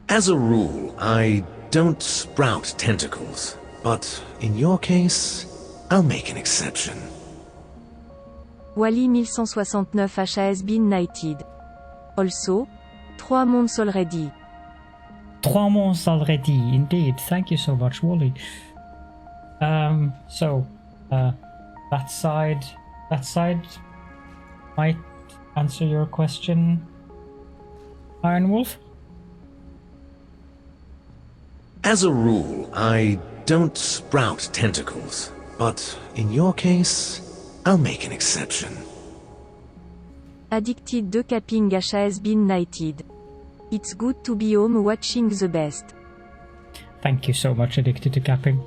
As a rule, I don't sprout tentacles, but in your case, I'll make an exception. Wally 1169 has been knighted. Also, 3 months already. 3 months already, indeed. Thank you so much, Wally. That side might answer your question, Iron Wolf? As a rule, I don't sprout tentacles, but in your case, I'll make an exception. Addicted to capping has been knighted. It's good to be home watching the best. Thank you so much, Addicted to Capping.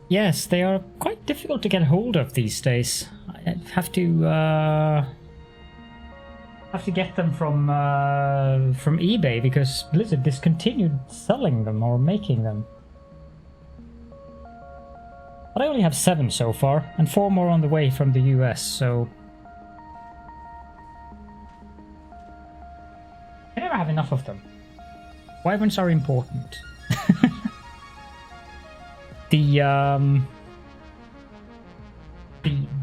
Yes, they are quite difficult to get hold of these days. I have to get them from eBay because Blizzard discontinued selling them or making them. But I only have 7 so far, and 4 more on the way from the US, so I never have enough of them. Wyverns are important.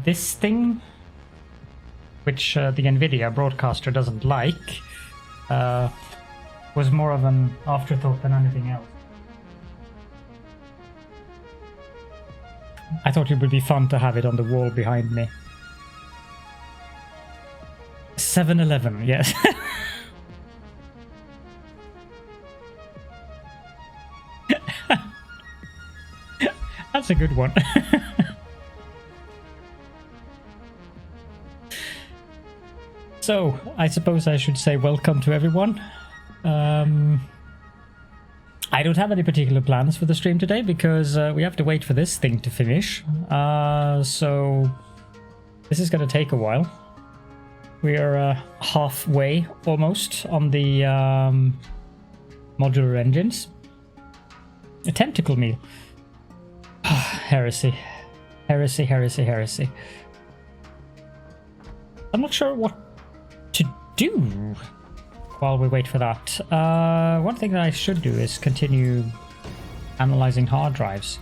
This thing, which the Nvidia broadcaster doesn't like, was more of an afterthought than anything else. I thought it would be fun to have it on the wall behind me. 7-Eleven, yes. That's a good one. So, I suppose I should say welcome to everyone. I don't have any particular plans for the stream today because we have to wait for this thing to finish. So, this is going to take a while. We are halfway almost on the modular engines. A tentacle meal. Heresy. Heresy, heresy, heresy. I'm not sure what to do while we wait for that. One thing that I should do is continue analyzing hard drives.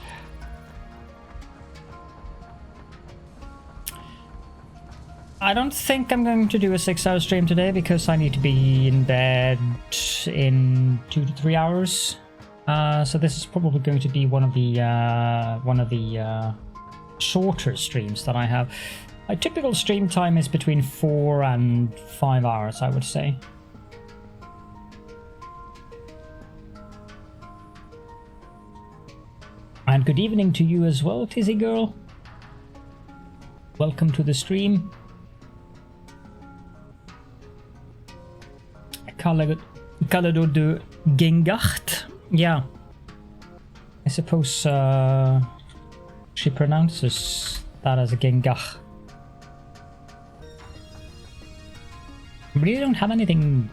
I don't think I'm going to do a 6-hour stream today because I need to be in bed in 2 to 3 hours. So this is probably going to be one of the shorter streams that I have. My typical stream time is between 4 and 5 hours, I would say. And good evening to you as well, Tizzy Girl. Welcome to the stream. Caledorn de Gengacht. Yeah. I suppose she pronounces that as a Gengach. I really don't have anything.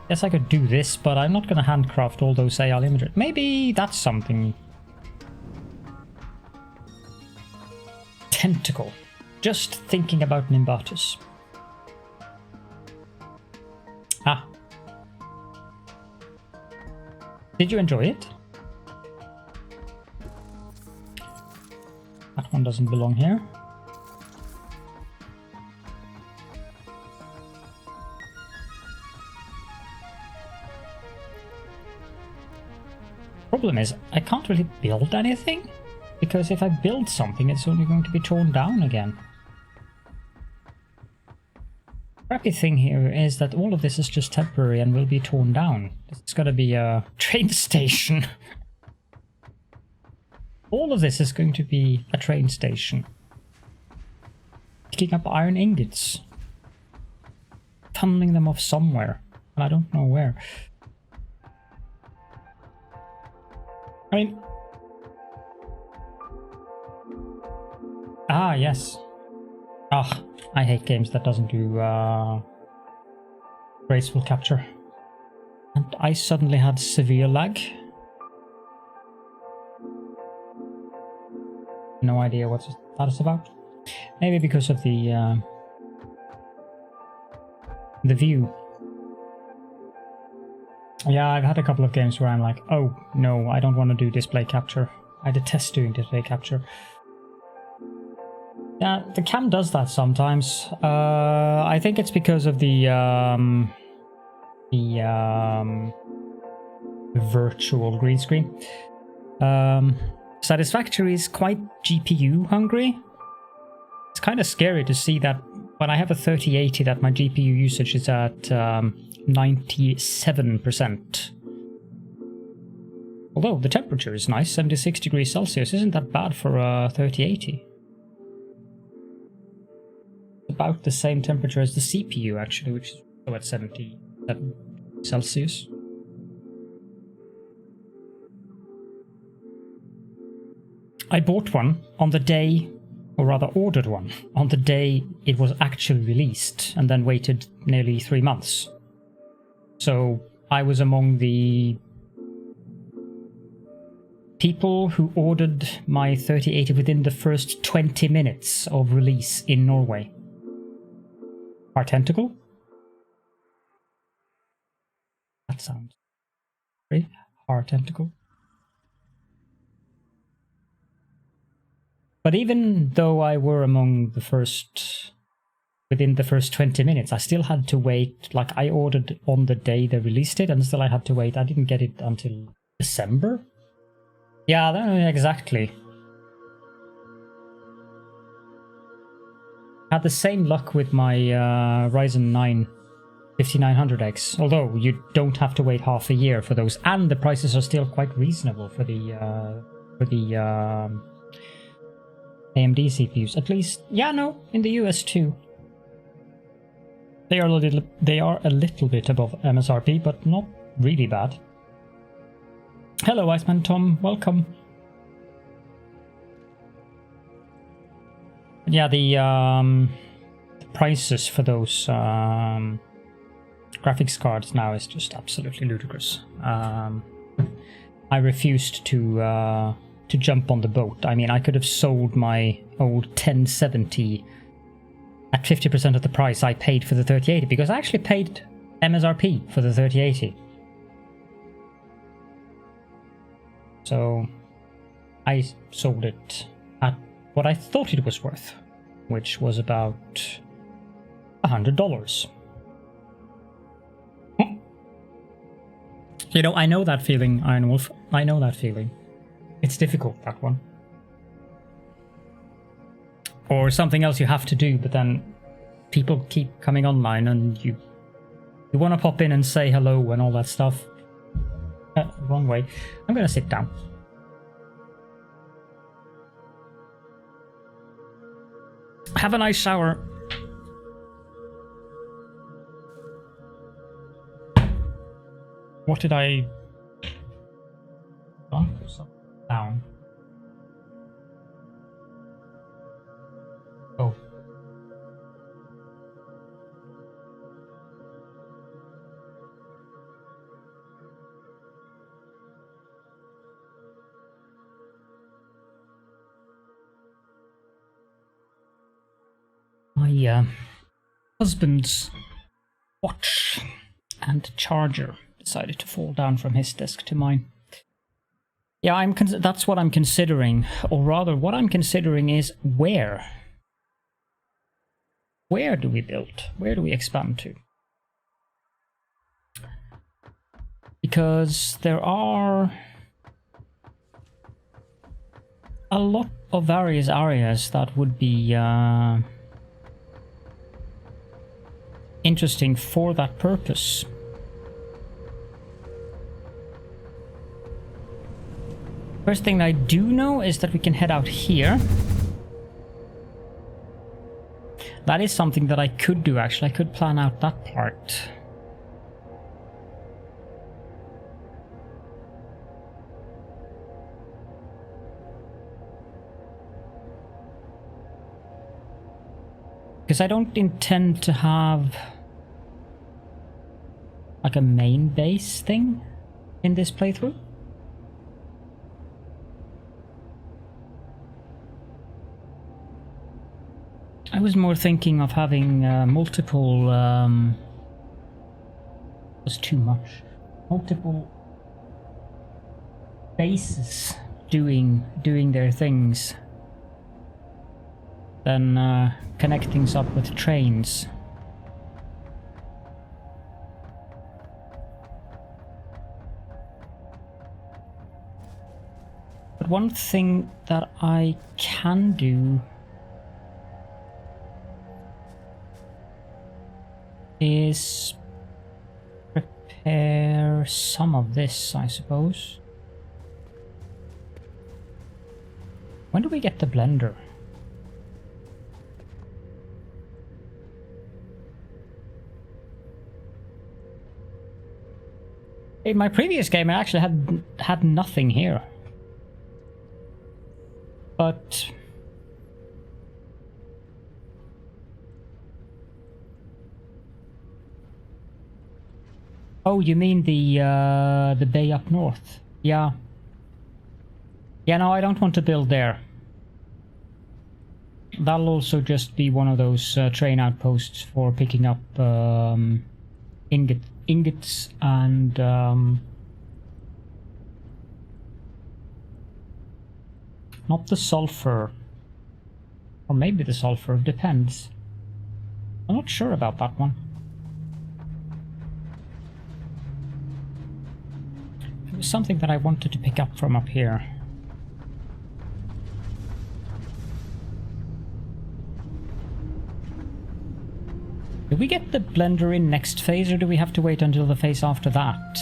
Guess I could do this, but I'm not going to handcraft all those AL images. Maybe that's something. Tentacle. Just thinking about Nimbatus. Ah. Did you enjoy it? That one doesn't belong here. Problem is, I can't really build anything, because if I build something, it's only going to be torn down again. Crappy thing here is that all of this is just temporary and will be torn down. It's gotta be a train station. All of this is going to be a train station. Picking up iron ingots. Tunneling them off somewhere. And I don't know where. I mean... Ah, yes. Ah, I hate games that doesn't do graceful capture. And I suddenly had severe lag. No idea what that is about. Maybe because of the view. Yeah, I've had a couple of games where I'm like, oh no, I don't want to do display capture. I detest doing display capture. Yeah, the cam does that sometimes. I think it's because of the virtual green screen. Satisfactory is quite GPU hungry. It's kind of scary to see that when I have a 3080 that my GPU usage is at 97%. Although the temperature is nice, 76 degrees Celsius isn't that bad for a 3080. About the same temperature as the CPU actually, which is also at 77 Celsius. I bought one on the day, or rather ordered one, on the day it was actually released, and then waited nearly 3 months. So I was among the people who ordered my 3080 within the first 20 minutes of release in Norway. Our tentacle? That sounds great. Our tentacle. But even though I were among the first, within the first 20 minutes, I still had to wait. Like, I ordered on the day they released it, and still I had to wait. I didn't get it until December? Yeah, exactly. Had the same luck with my Ryzen 9 5900X, although you don't have to wait half a year for those, and the prices are still quite reasonable for the AMD CPUs, at least. Yeah, no, in the US too. They are a little bit above MSRP, but not really bad. Hello, Iceman Tom, welcome. Yeah, the prices for those graphics cards now is just absolutely ludicrous. I refused to jump on the boat. I mean, I could have sold my old 1070 at 50% of the price I paid for the 3080, because I actually paid MSRP for the 3080. So I sold it at what I thought it was worth, which was about $100. You know, I know that feeling, Iron Wolf. I know that feeling. It's difficult, that one. Or something else you have to do, but then people keep coming online and you want to pop in and say hello and all that stuff. Wrong way. I'm going to sit down. Have a nice shower. What did I... down. Oh. My husband's watch and charger decided to fall down from his desk to mine. Yeah, that's what I'm considering, or rather, what I'm considering is where. Where do we build? Where do we expand to? Because there are a lot of various areas that would be interesting for that purpose. First thing I do know is that we can head out here. That is something that I could do, actually. I could plan out that part. Because I don't intend to have like a main base thing in this playthrough. I was more thinking of having multiple... was too much. multiple bases doing their things than connect things up with trains. But one thing that I can do is prepare some of this, I suppose. When do we get the blender? In my previous game, I actually had nothing here. But oh, you mean the bay up north? Yeah. Yeah, no, I don't want to build there. That'll also just be one of those train outposts for picking up ingots and not the sulfur, or maybe the sulfur, depends. I'm not sure about that one. It was something that I wanted to pick up from up here. Do we get the blender in next phase, or do we have to wait until the phase after that?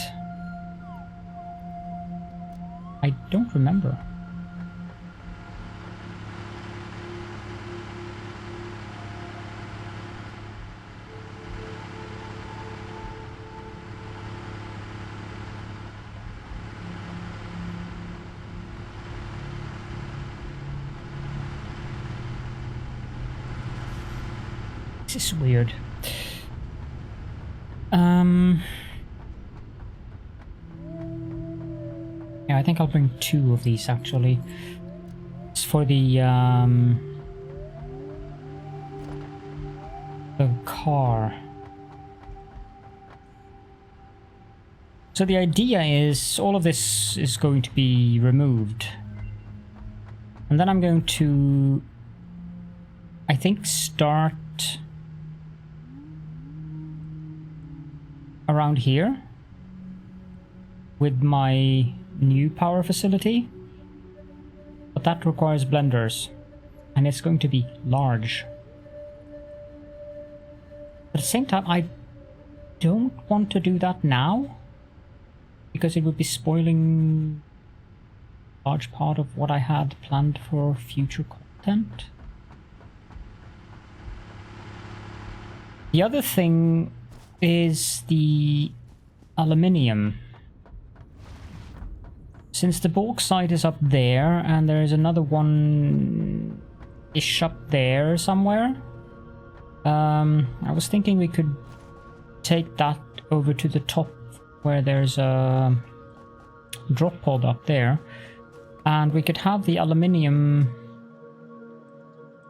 I don't remember. This is weird. Yeah, I think I'll bring 2 of these actually. It's for the car. So the idea is all of this is going to be removed. And then I'm going to, I think, start around here with my new power facility, but that requires blenders and it's going to be large. At the same time, I don't want to do that now because it would be spoiling a large part of what I had planned for future content. The other thing is the aluminium. Since the bauxite is up there and there is another one-ish up there somewhere, I was thinking we could take that over to the top where there's a drop pod up there, and we could have the aluminium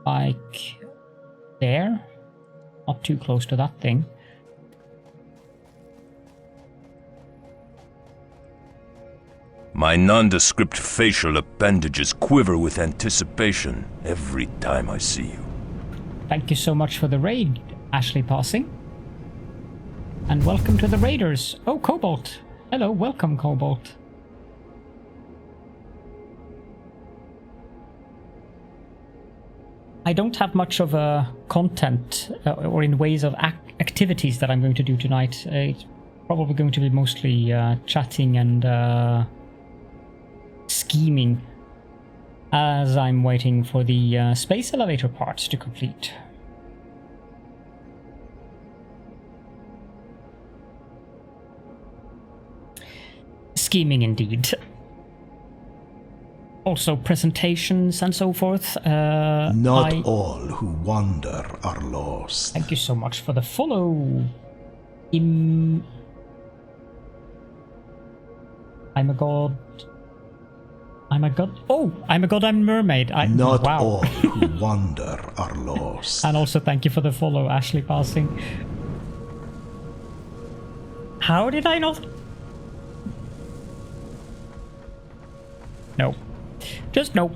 like there, not too close to that thing. My nondescript facial appendages quiver with anticipation every time I see you. Thank you so much for the raid, Ashley Passing. And welcome to the raiders. Oh, Cobalt. Hello, welcome, Cobalt. I don't have much of a content or in ways of activities that I'm going to do tonight. It's probably going to be mostly chatting and scheming as I'm waiting for the space elevator parts to complete. Scheming indeed. Also presentations and so forth. Not all who wander are lost. Thank you so much for the follow. I'm a god. I'm a god. Oh, I'm a god. I'm a mermaid. Not wow. all who wander are lost. And also thank you for the follow, Ashley Passing. How did I not No. Just no.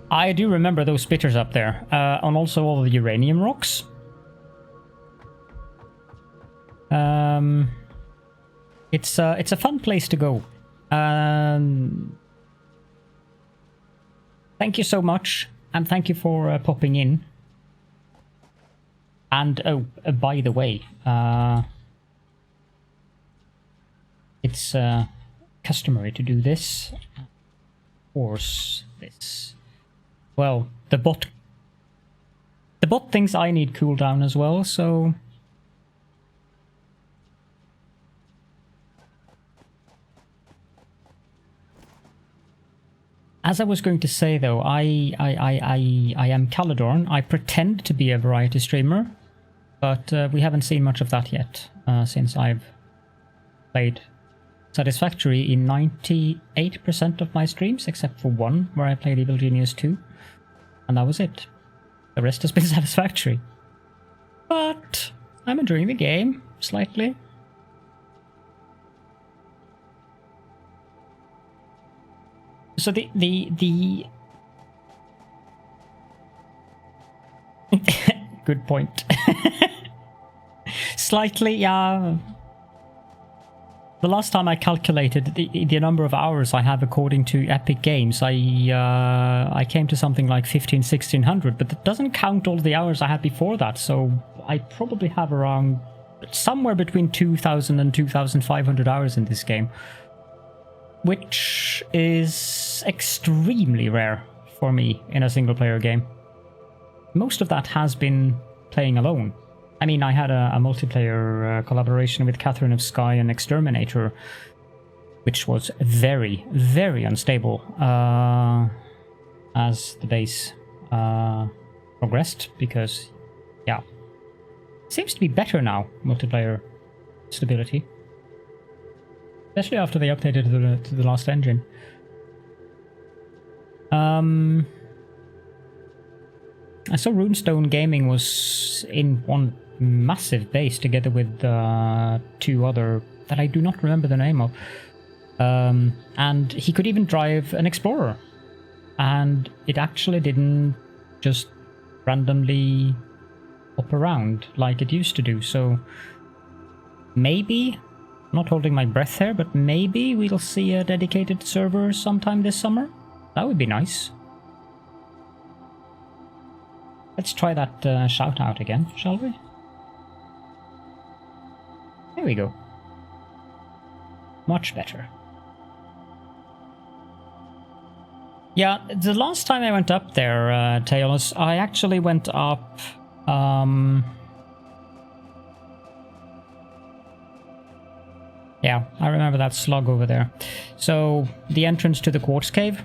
I do remember those spitters up there, and also all the uranium rocks. It's a fun place to go. Thank you so much, and thank you for popping in. And oh, by the way, it's customary to do this. Of course, this. Well, the bot thinks I need cooldown as well, so as I was going to say though, I am Caledorn. I pretend to be a variety streamer, but we haven't seen much of that yet since I've played Satisfactory in 98% of my streams, except for one where I played Evil Genius 2. And that was it. The rest has been Satisfactory. But I'm enjoying the game, slightly. So the good point. Slightly, yeah. The last time I calculated the number of hours I have according to Epic Games, I came to something like 1600, but that doesn't count all the hours I had before that, so I probably have around somewhere between 2000 and 2500 hours in this game, which is extremely rare for me in a single player game. Most of that has been playing alone. I mean, I had a multiplayer collaboration with Catherine of Sky and Exterminator, which was very, very unstable as the base progressed, because, yeah, it seems to be better now, multiplayer stability. Especially after they updated to the last engine. I saw Runestone Gaming was in one massive base together with two other that I do not remember the name of. And he could even drive an Explorer. And it actually didn't just randomly hop around like it used to do. So maybe, not holding my breath here, but maybe we'll see a dedicated server sometime this summer. That would be nice. Let's try that shout out again, shall we? There we go. Much better. Yeah, the last time I went up there, Taylor, I actually went up... yeah, I remember that slug over there. So, the entrance to the quartz cave.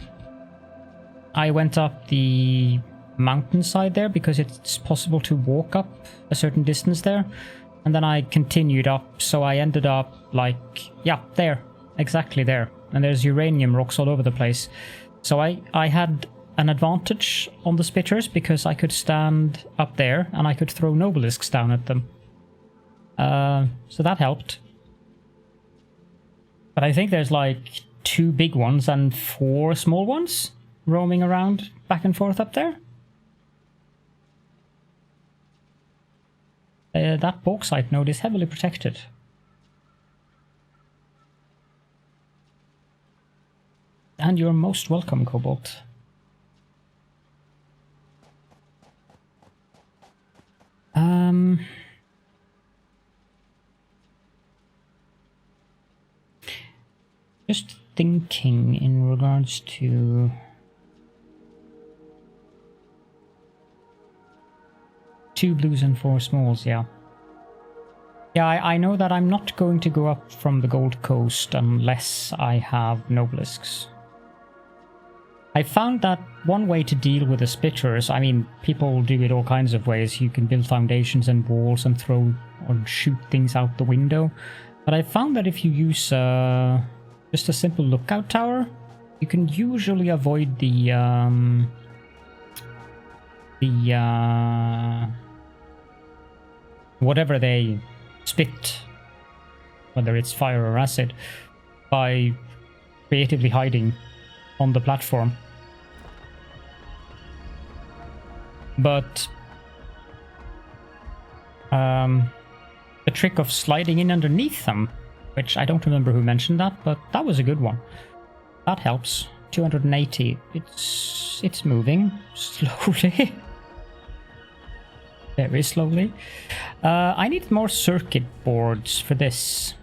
I went up the mountainside there because it's possible to walk up a certain distance there. And then I continued up, so I ended up like, yeah, there, exactly there. And there's uranium rocks all over the place. So I had an advantage on the spitters because I could stand up there and I could throw nobelisks down at them. So that helped. But I think there's like 2 big ones and 4 small ones roaming around back and forth up there. That bauxite node is heavily protected. And you're most welcome, Cobalt. Just thinking in regards to... Two blues and 4 smalls, yeah. Yeah, I know that I'm not going to go up from the Gold Coast unless I have nobelisks. I found that one way to deal with the spitters, I mean, people do it all kinds of ways. You can build foundations and walls and throw or shoot things out the window. But I found that if you use just a simple lookout tower, you can usually avoid the whatever they spit whether it's fire or acid, by creatively hiding on the platform. But the trick of sliding in underneath them, which I don't remember who mentioned that, but that was a good one. That helps. 280. It's moving slowly. Very slowly. I need more circuit boards for this.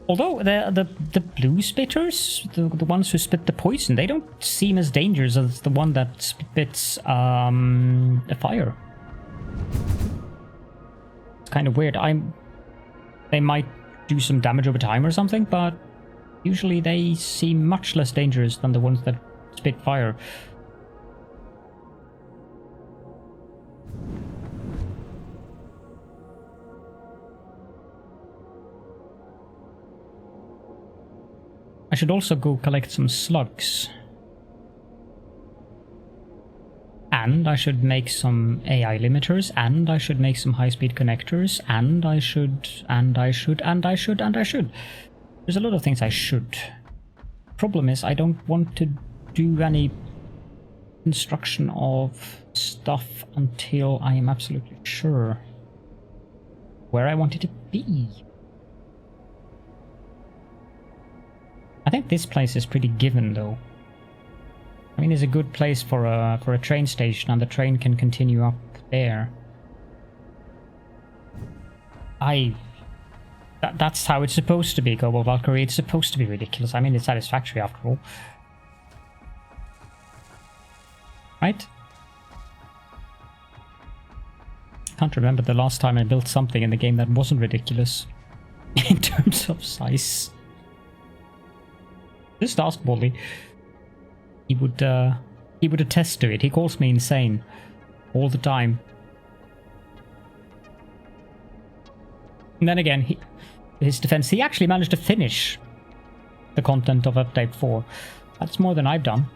Although the blue spitters, the ones who spit the poison, they don't seem as dangerous as the one that spits the fire. It's kind of weird. They might do some damage over time or something, but usually they seem much less dangerous than the ones that spit fire. I should also go collect some slugs. And I should make some AI limiters, and I should make some high-speed connectors, and I should. There's a lot of things I should. Problem is, I don't want to do any construction of stuff until I am absolutely sure where I want it to be. I think this place is pretty given, though. I mean, it's a good place for a train station, and the train can continue up there. That's how it's supposed to be, Global Valkyrie. It's supposed to be ridiculous. I mean, it's Satisfactory after all. Right? Can't remember the last time I built something in the game that wasn't ridiculous in terms of size. Just ask Wally. He would attest to it. He calls me insane all the time. And then again, his defense, he actually managed to finish the content of Update 4. That's more than I've done.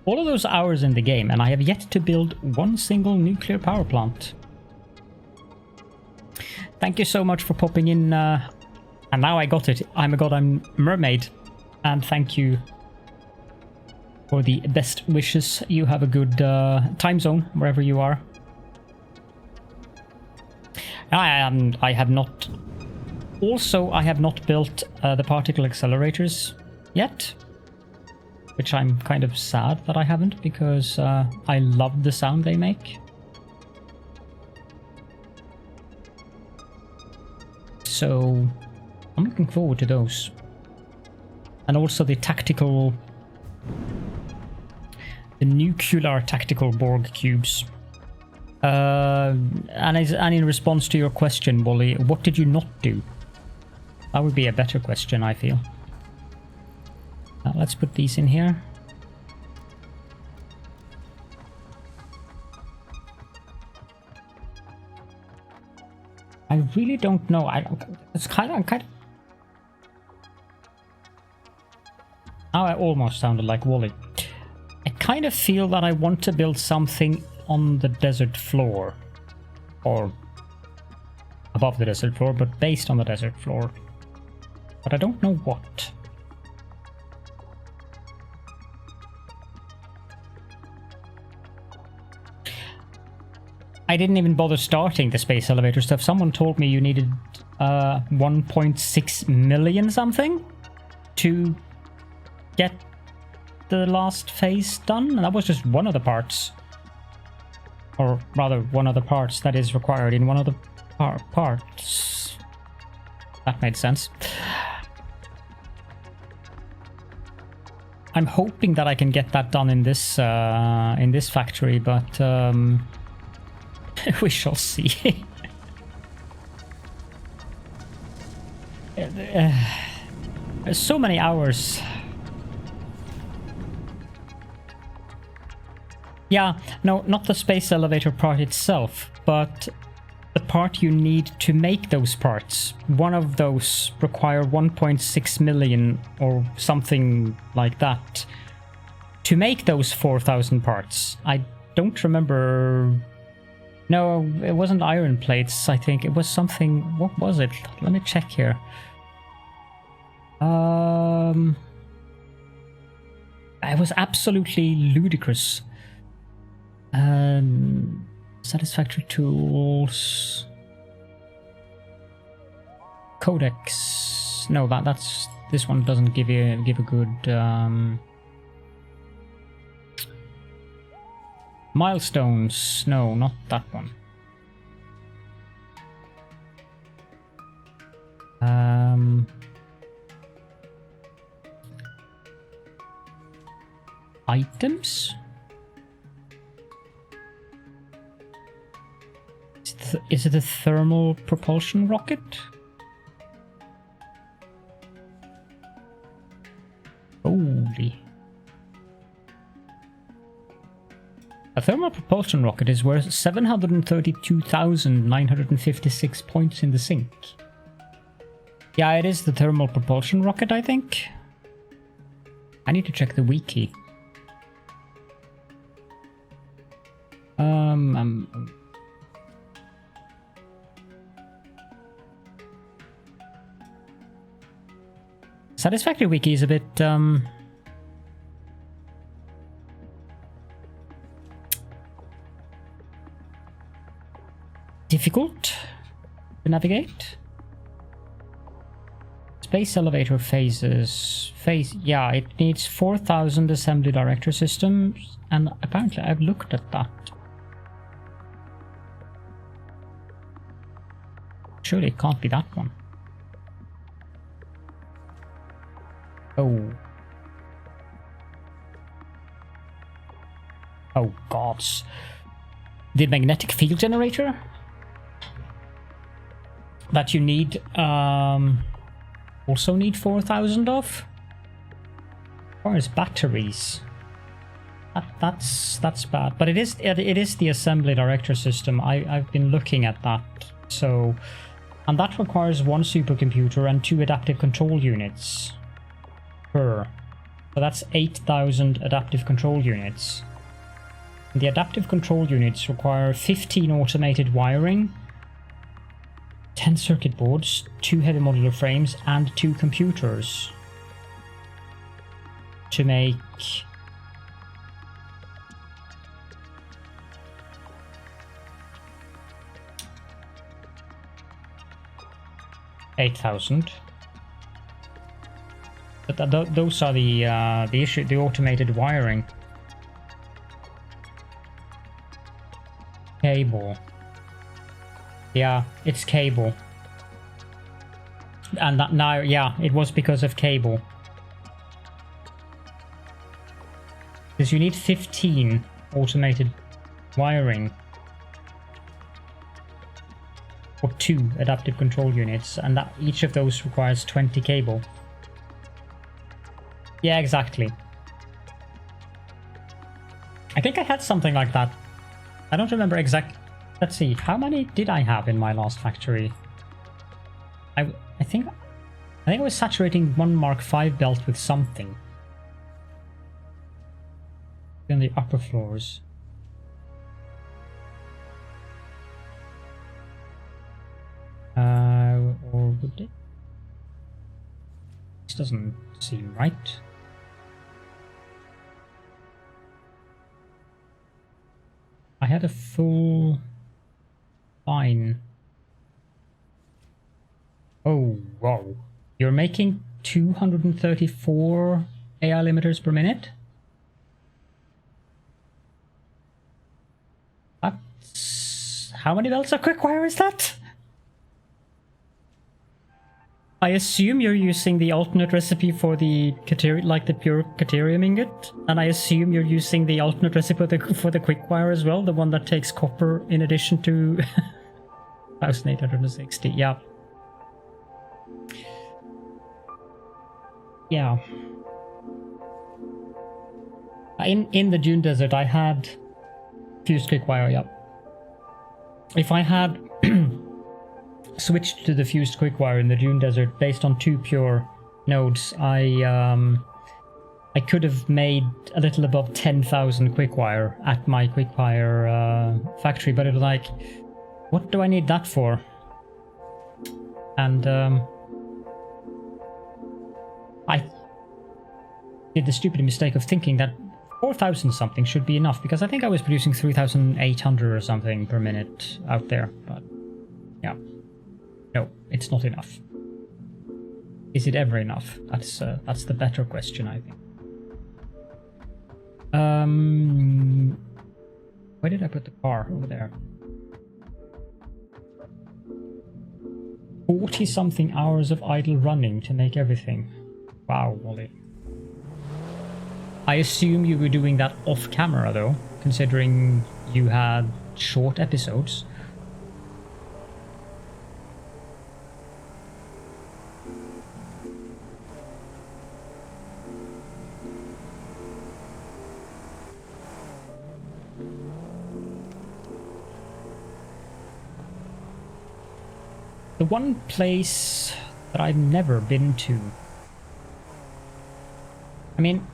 All of those hours in the game, and I have yet to build one single nuclear power plant. Thank you so much for popping in, and now I got it. I'm a goddamn mermaid, and thank you for the best wishes. You have a good time zone wherever you are. I have not. Also, I have not built the particle accelerators yet, which I'm kind of sad that I haven't, because I love the sound they make. So I'm looking forward to those. And also the tactical... the nuclear tactical Borg cubes. And in response to your question, Wally, what did you not do? That would be a better question, I feel. Let's put these in here. I really don't know. It's kind of. Now I almost sounded like Wally. I kind of feel that I want to build something on the desert floor, or above the desert floor, but based on the desert floor. But I don't know what. I didn't even bother starting the space elevator stuff. Someone told me you needed 1.6 million something to get the last phase done, and that was just one of the parts. Or rather, one of the parts that is required in one of the parts. That made sense. I'm hoping that I can get that done in this factory, but we shall see. There's so many hours. Yeah, no, not the space elevator part itself, but the part you need to make those parts. One of those require 1.6 million or something like that to make those 4,000 parts. I don't remember No, it wasn't iron plates, I think. It was something... What was it? Let me check here. It was absolutely ludicrous. Satisfactory tools... Codex... No, that's... This one doesn't give a good... Milestones. No, not that one. Items? Is it a thermal propulsion rocket? Holy. A thermal propulsion rocket is worth 732,956 points in the sink. Yeah, it is the thermal propulsion rocket, I think. I need to check the wiki. Satisfactory wiki is a bit difficult to navigate. Space elevator phases. Yeah, it needs 4,000 assembly director systems, and apparently I've looked at that. Surely it can't be that one. Oh. Oh gods. The magnetic field generator that you need also need 4,000 of. Or is batteries? That's bad. But it is the assembly director system. I've been looking at that. So, and that requires 1 supercomputer and 2 adaptive control units per. So that's 8,000 adaptive control units. And the adaptive control units require 15 automated wiring, 10 circuit boards, 2 heavy modular frames, and 2 computers to make $8,000. But those are the issue, the automated wiring. Cable. Yeah, it's cable. And that now, yeah, it was because of cable. Because you need 15 automated wiring for 2 adaptive control units, and that each of those requires 20 cable. Yeah, exactly. I think I had something like that. I don't remember exact. Let's see, how many did I have in my last factory? I think I was saturating 1 Mark V belt with something. In the upper floors. Or would it? This doesn't seem right. I had a full line. Oh, wow. You're making 234 AI limiters per minute? That's... How many belts of quickwire is that? I assume you're using the alternate recipe for the like the pure Caterium ingot, and I assume you're using the alternate recipe for the quickwire as well, the one that takes copper in addition to 1860. Yeah. Yeah. In the Dune Desert, I had fused quickwire. Yeah. If I had switched to the fused quickwire in the Dune Desert based on 2 pure nodes, I I could have made a little above 10,000 quickwire at my quickwire factory, but it was like, what do I need that for? And I did the stupid mistake of thinking that 4,000 something should be enough, because I think I was producing 3,800 or something per minute out there, but yeah. No, it's not enough. Is it ever enough? That's the better question, I think. Where did I put the car? Over there. 40 something hours of idle running to make everything. Wow, Wally. I assume you were doing that off camera though, considering you had short episodes. The one place that I've never been to. I mean,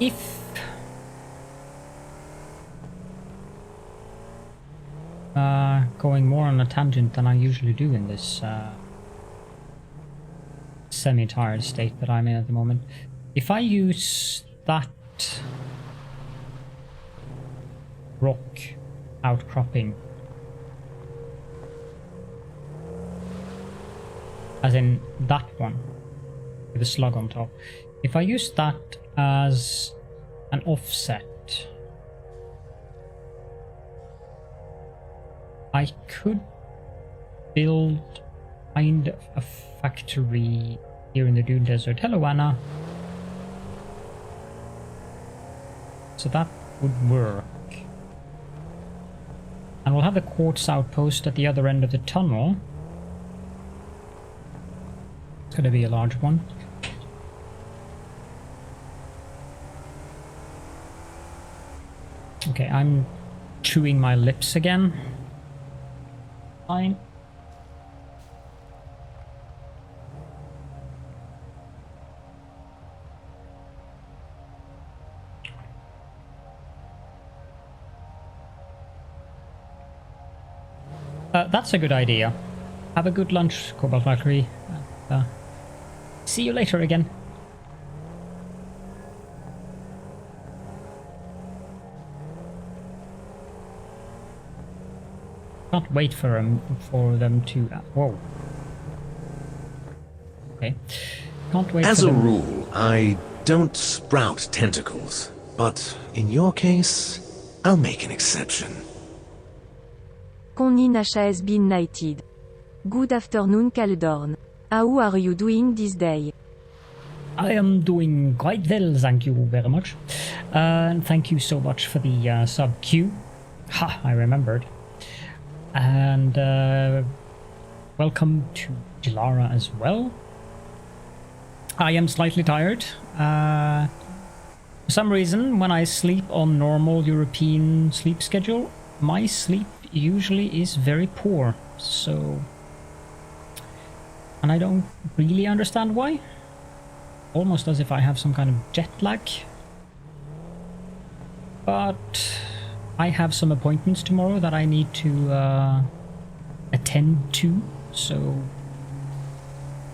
if going more on a tangent than I usually do in this semi-tired state that I'm in at the moment, if I use that rock outcropping, as in that one with a slug on top, if I use that as an offset, I could build kind of a factory here in the Dune Desert. Hello, Anna. So that would work. And we'll have the quartz outpost at the other end of the tunnel. It's going to be a large one. Okay, I'm chewing my lips again. Fine. That's a good idea. Have a good lunch, Cobalt Valkyrie. See you later again. Can't wait for them to. Whoa. Okay. Can't wait. As for a them. rule, I don't sprout tentacles, but in your case, I'll make an exception. Konin has been knighted. Good afternoon, Caledorn. How are you doing this day? I am doing quite well, thank you very much. And thank you so much for the sub Q. Ha, I remembered. And welcome to Jilara as well. I am slightly tired. For some reason, when I sleep on normal European sleep schedule, my sleep usually is very poor. So, and I don't really understand why. Almost as if I have some kind of jet lag. But I have some appointments tomorrow that I need to attend to, so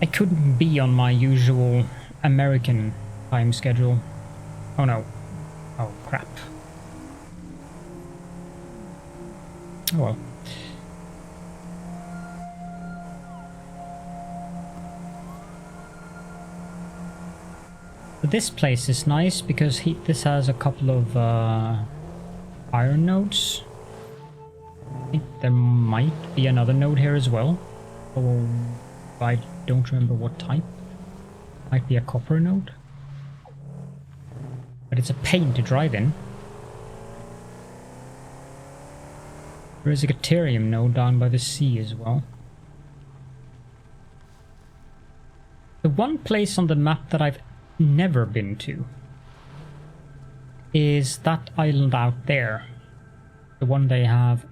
I couldn't be on my usual American time schedule. Oh no. Oh crap. Oh well. But this place is nice because this has a couple of iron nodes. I think there might be another node here as well. Oh, I don't remember what type. Might be a copper node. But it's a pain to drive in. There is a Caterium node down by the sea as well. The one place on the map that I've never been to is that island out there. The one they have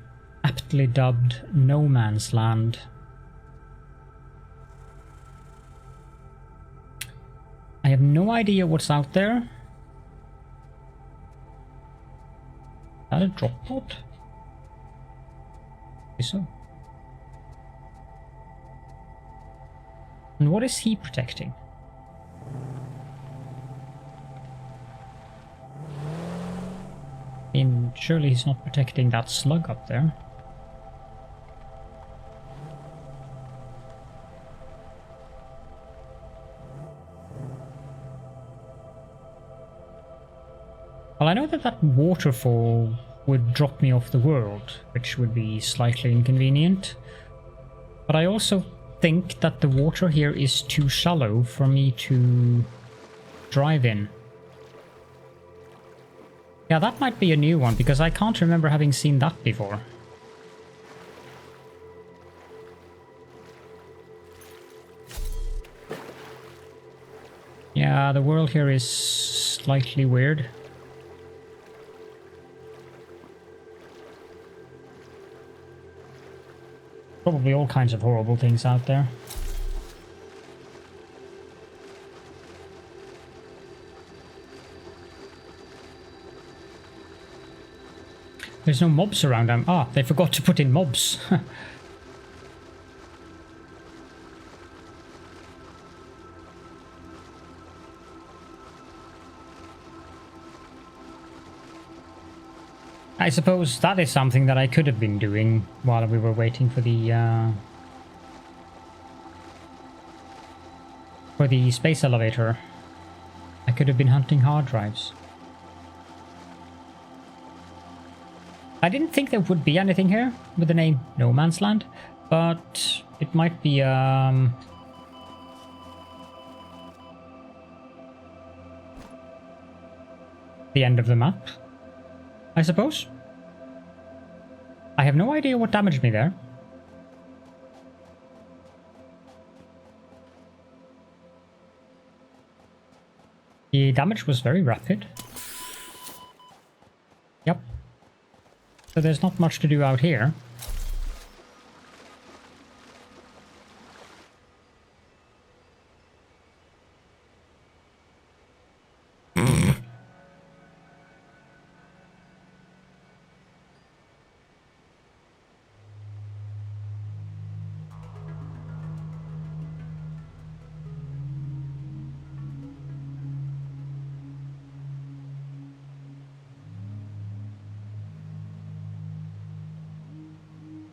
aptly dubbed No Man's Land. I have no idea what's out there. Is that a drop pod? I think so. And what is he protecting? I mean, surely he's not protecting that slug up there. Well, I know that that waterfall would drop me off the world, which would be slightly inconvenient. But I also think that the water here is too shallow for me to drive in. Yeah, that might be a new one, because I can't remember having seen that before. Yeah, the world here is slightly weird. Probably all kinds of horrible things out there. There's no mobs around them. Ah, they forgot to put in mobs. I suppose that is something that I could have been doing while we were waiting for the space elevator. I could have been hunting hard drives. I didn't think there would be anything here with the name No Man's Land, but it might be the end of the map, I suppose. I have no idea what damaged me there. The damage was very rapid. Yep. So there's not much to do out here.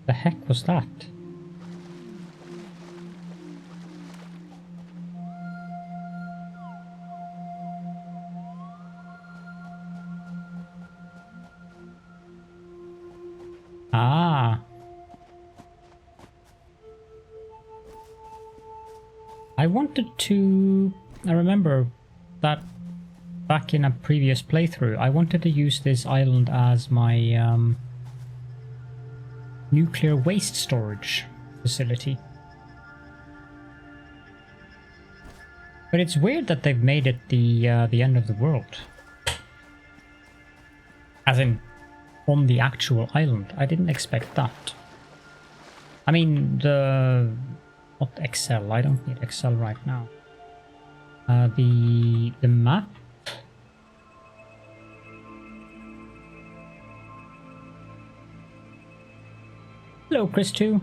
The heck was that? Ah. I wanted to... I remember that back in a previous playthrough, I wanted to use this island as my nuclear waste storage facility. But it's weird that they've made it the end of the world. As in, on the actual island. I didn't expect that. I mean, not Excel, I don't need Excel right now. The map. Hello, Chris 2.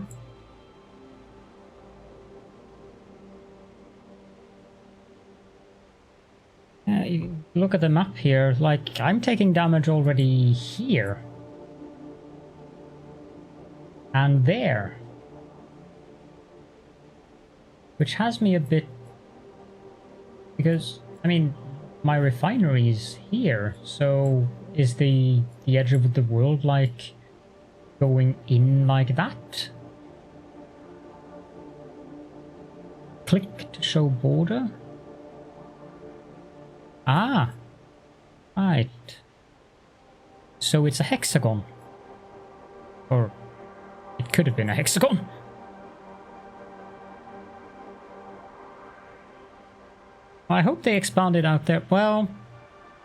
You look at the map here, like, I'm taking damage already here. And there. Which has me a bit... Because, I mean, my refinery is here, so is the edge of the world, like, going in like that? Click to show border. Ah, right. So it's a hexagon. Or it could have been a hexagon. I hope they expanded out there. Well,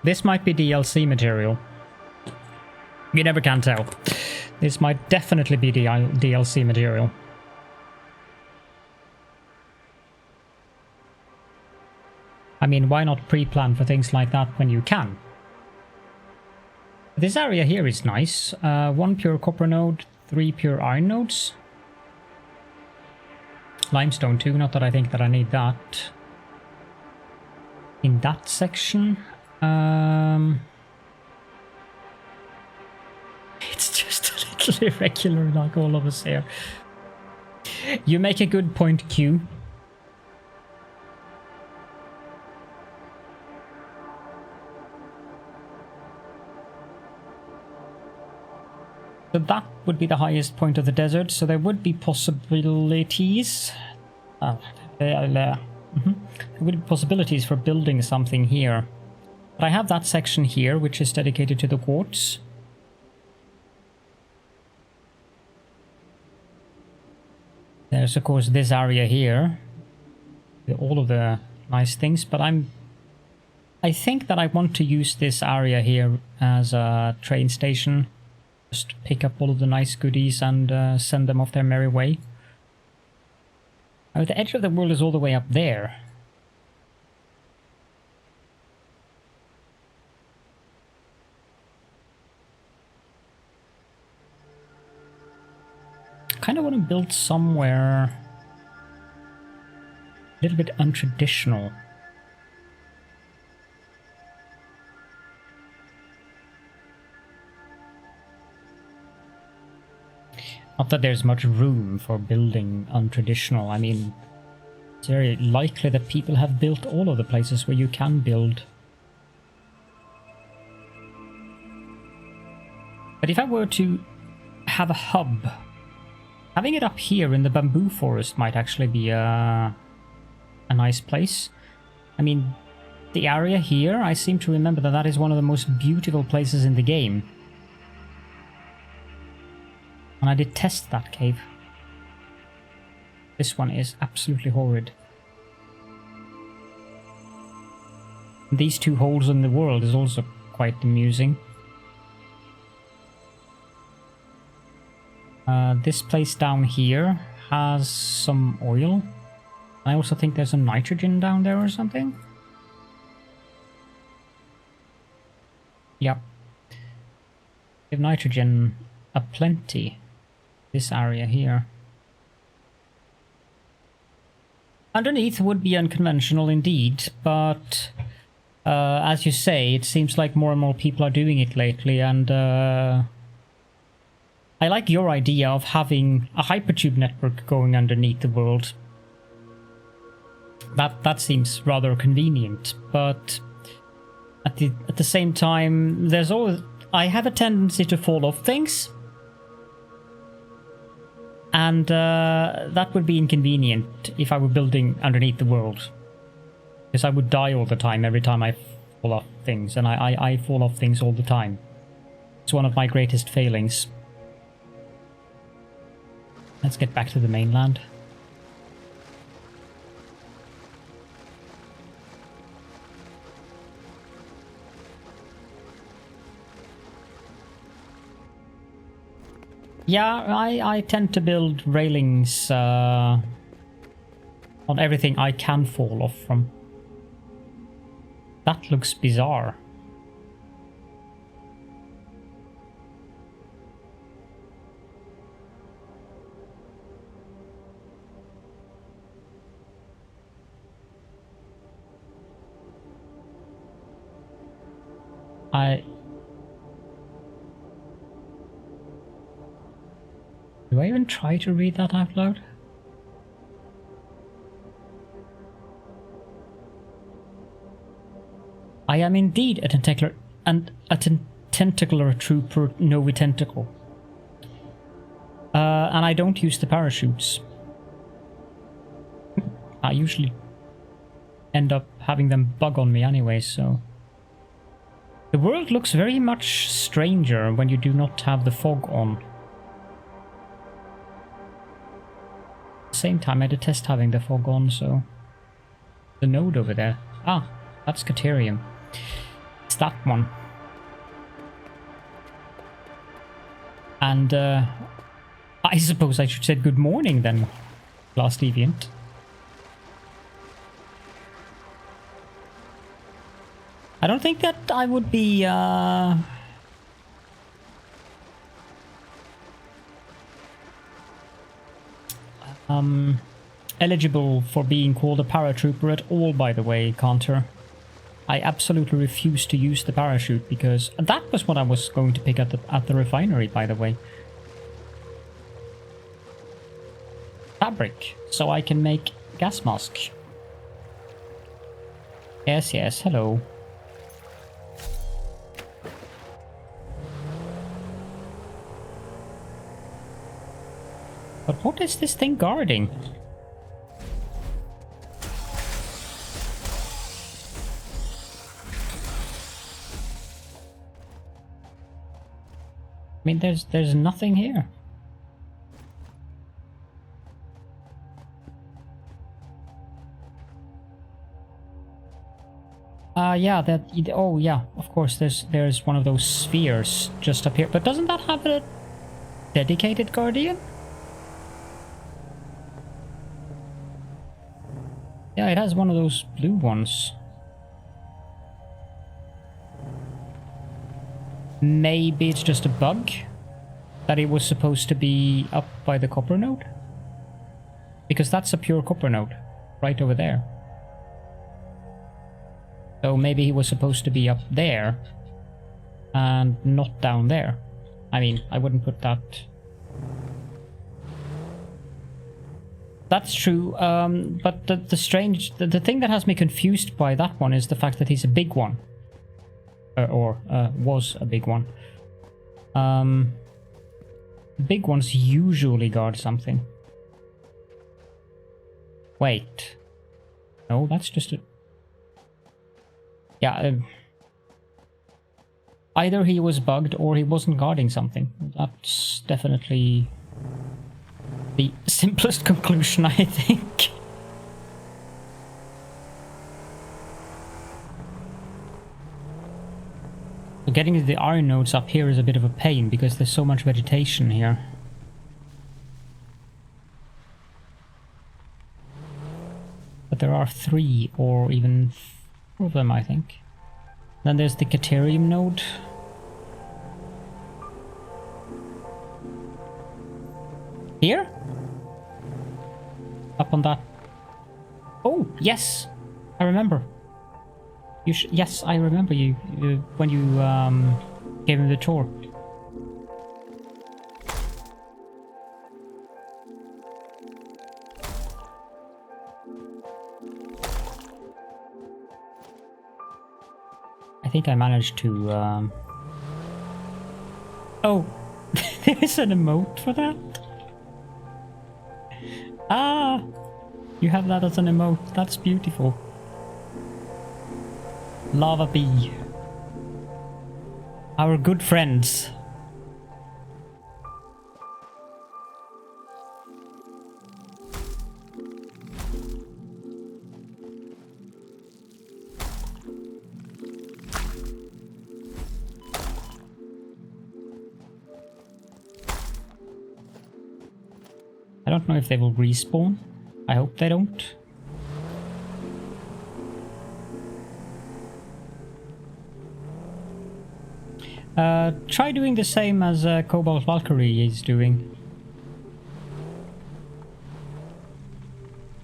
this might be DLC material. You never can tell. This might definitely be DLC material. mean, why not pre-plan for things like that when you can? This area here is nice. 1 pure copper node, 3 pure iron nodes. Limestone too, not that I think that I need that. In that section. It's just a little irregular like all of us here. You make a good point, Q. So that would be the highest point of the desert, so there would be possibilities. There would be possibilities for building something here. But I have that section here, which is dedicated to the quartz. There's of course this area here, with all of the nice things, but I think that I want to use this area here as a train station. Just pick up all of the nice goodies and send them off their merry way. Oh, the edge of the world is all the way up there. I kind of want to build somewhere a little bit untraditional. Not that there's much room for building untraditional. I mean, it's very likely that people have built all of the places where you can build. But if I were to have a hub, having it up here in the bamboo forest might actually be a nice place. I mean, the area here, I seem to remember that that is one of the most beautiful places in the game. And I detest that cave. This one is absolutely horrid. These two holes in the world is also quite amusing. This place down here has some oil. I also think there's some nitrogen down there or something. Yep. We have nitrogen aplenty. This area here. Underneath would be unconventional indeed, but as you say, it seems like more and more people are doing it lately, and I like your idea of having a hypertube network going underneath the world. That seems rather convenient, but at the same time, there's always I have a tendency to fall off things. And that would be inconvenient if I were building underneath the world. Because I would die all the time every time I fall off things. And I fall off things all the time. It's one of my greatest failings. Let's get back to the mainland. Yeah, I tend to build railings on everything I can fall off from. That looks bizarre. Do I even try to read that out loud? I am indeed a tentacular trooper Novi tentacle. And I don't use the parachutes. I usually end up having them bug on me anyway, so... The world looks very much stranger when you do not have the fog on. At the same time, I detest having the fog on, so... The node over there. Ah, that's Caterium. It's that one. And, I suppose I should say good morning then, Last Deviant. I don't think that I would be eligible for being called a paratrooper at all, by the way, Cantor. I absolutely refuse to use the parachute because that was what I was going to pick at the refinery, by the way. Fabric, so I can make gas mask. Yes, yes, hello. But what is this thing guarding? I mean, there's nothing here. Yeah, that. Oh, yeah. Of course, there's one of those spheres just up here. But doesn't that have a dedicated guardian? Yeah, it has one of those blue ones. Maybe it's just a bug that it was supposed to be up by the copper node, because that's a pure copper node right over there. So maybe he was supposed to be up there and not down there. I mean, I wouldn't put that. That's true, but the thing that has me confused by that one is the fact that he's a big one. Was a big one. Big ones usually guard something. Wait. No, that's just a... Yeah, either he was bugged or he wasn't guarding something. That's definitely the simplest conclusion, I think. So getting to the iron nodes up here is a bit of a pain because there's so much vegetation here. But there are 3 or even 4 of them, I think. Then there's the Caterium node. Here? Up on that. Oh, yes! I remember. Yes, I remember you when you gave him the tour. I think I managed to... Oh, there is an emote for that? Ah! You have that as an emote. That's beautiful. Lava Bee. Our good friends. I don't know if they will respawn. I hope they don't. Try doing the same as Cobalt Valkyrie is doing.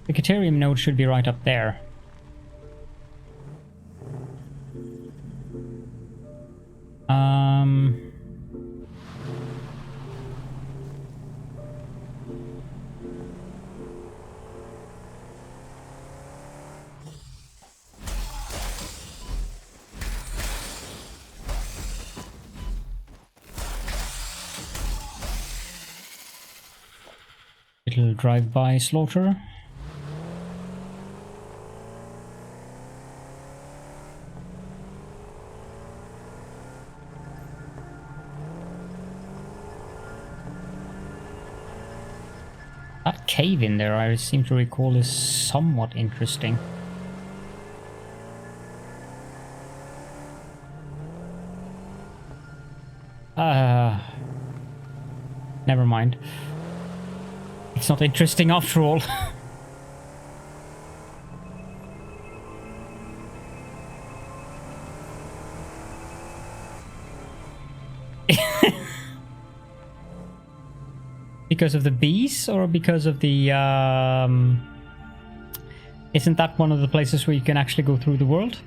The Caterium node should be right up there. Little drive-by slaughter. That cave in there, I seem to recall, is somewhat interesting. Never mind. It's not interesting after all. Because of the bees, or because of the isn't that one of the places where you can actually go through the world?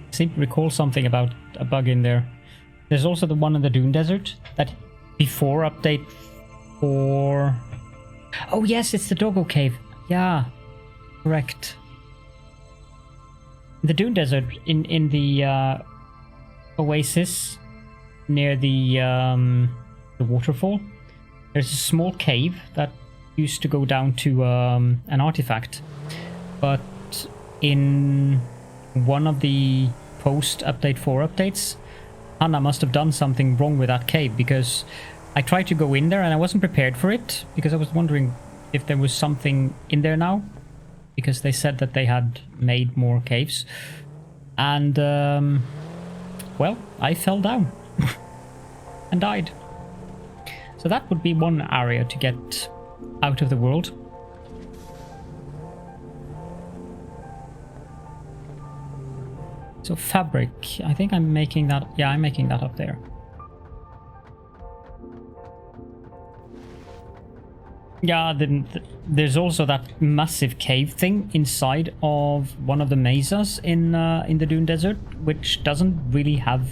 I seem to recall something about a bug in there. There's also the one in the Dune Desert that before update 4. Oh yes, it's the Doggo Cave. Yeah, correct. The Dune Desert in the oasis near the waterfall. There's a small cave that used to go down to an artifact, but in one of the post update 4 updates, Hannah must have done something wrong with that cave, because I tried to go in there and I wasn't prepared for it, because I was wondering if there was something in there now, because they said that they had made more caves, and well, I fell down and died. So that would be one area to get out of the world. So fabric, I think I'm making that, yeah, I'm making that up there. Yeah, there's also that massive cave thing inside of one of the mesas in the Dune Desert, which doesn't really have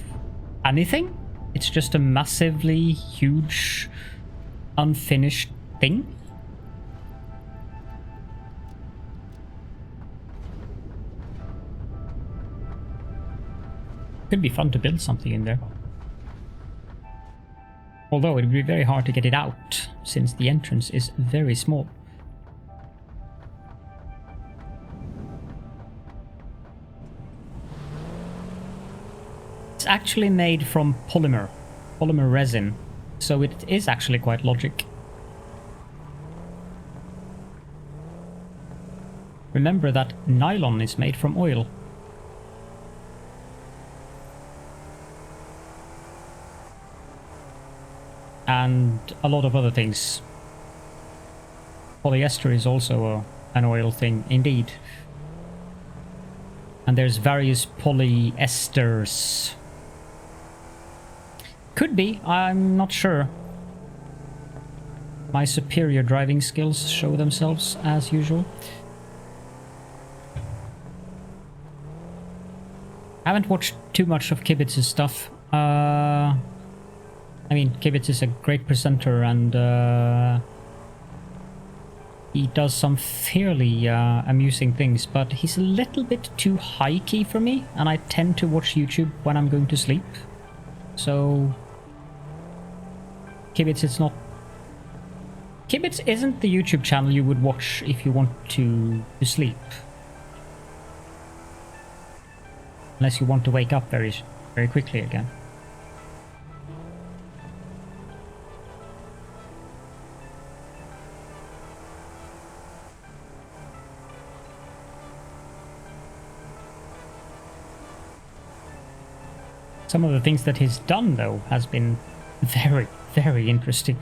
anything. It's just a massively huge, unfinished thing. Could be fun to build something in there. Although it would be very hard to get it out, since the entrance is very small. It's actually made from polymer resin, so it is actually quite logic. Remember that nylon is made from oil. And a lot of other things. Polyester is also an oil thing, indeed. And there's various polyesters. Could be, I'm not sure. My superior driving skills show themselves as usual. I haven't watched too much of Kibitz's stuff. I mean, Kibitz is a great presenter, and he does some fairly amusing things, but he's a little bit too high-key for me, and I tend to watch YouTube when I'm going to sleep. So Kibitz isn't the YouTube channel you would watch if you want to sleep. Unless you want to wake up very, very quickly again. Some of the things that he's done, though, has been very, very interesting.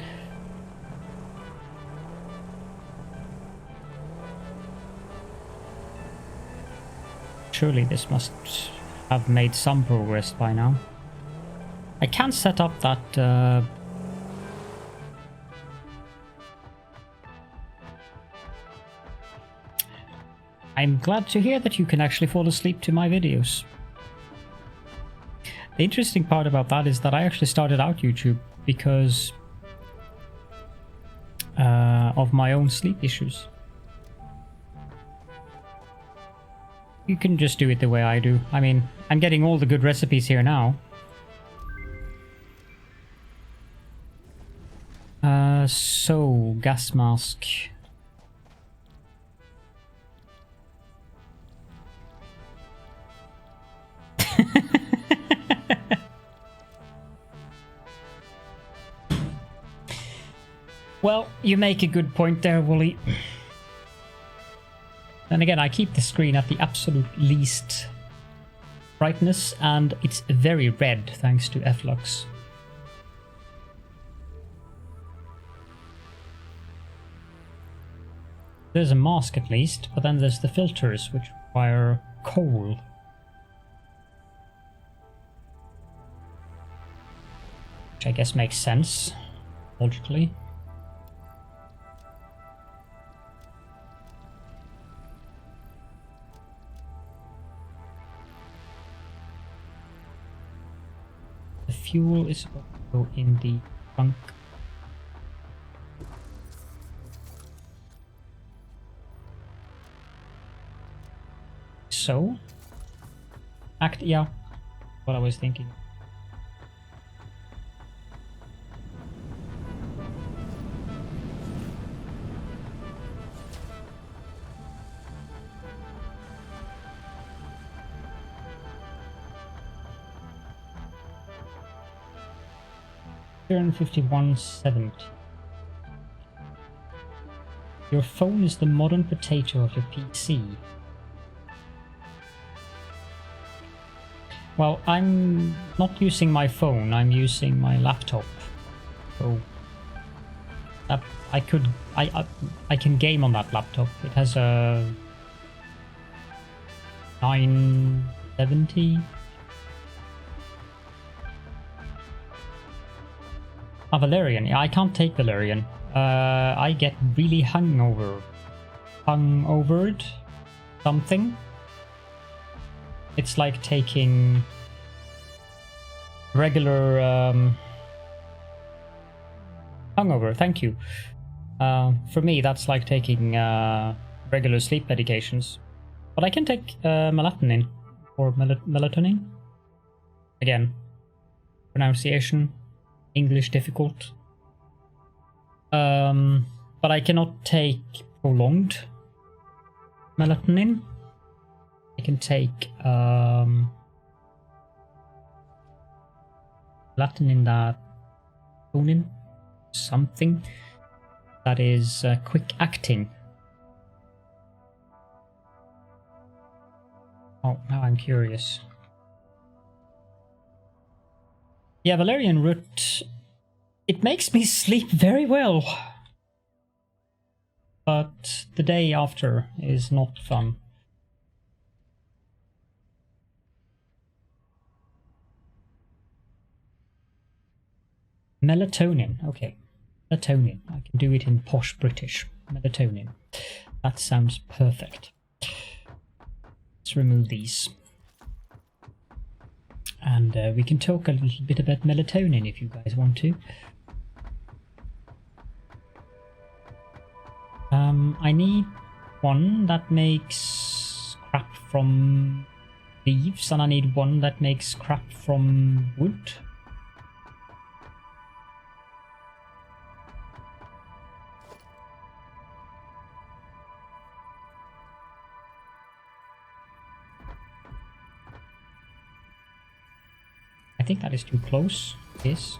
Surely this must have made some progress by now. I can set up that... I'm glad to hear that you can actually fall asleep to my videos. The interesting part about that is that I actually started out YouTube because of my own sleep issues. You can just do it the way I do. I mean, I'm getting all the good recipes here now. So, gas mask. Well, you make a good point there, Wooly. And again, I keep the screen at the absolute least brightness, and it's very red thanks to Flux. There's a mask at least, but then there's the filters, which require coal. which I guess makes sense, logically. The fuel is also in the trunk. So, yeah, what I was thinking. $51.70. Your phone is the modern potato of your PC. Well, I'm not using my phone, I'm using my laptop. So I can game on that laptop. It has a 970. Valerian. Yeah, I can't take Valerian. I get really hungovered something. It's like taking regular hungover. Thank you. For me, that's like taking regular sleep medications. But I can take melatonin or melatonin. Again, pronunciation. English difficult. But I cannot take prolonged melatonin. I can take melatonin that something that is quick acting. Oh, now I'm curious. Yeah, valerian root, it makes me sleep very well. But the day after is not fun. Melatonin, okay. Melatonin, I can do it in posh British. Melatonin, that sounds perfect. Let's remove these. And we can talk a little bit about melatonin if you guys want to. I need one that makes crap from leaves, and I need one that makes crap from wood. I think that is too close. Yes.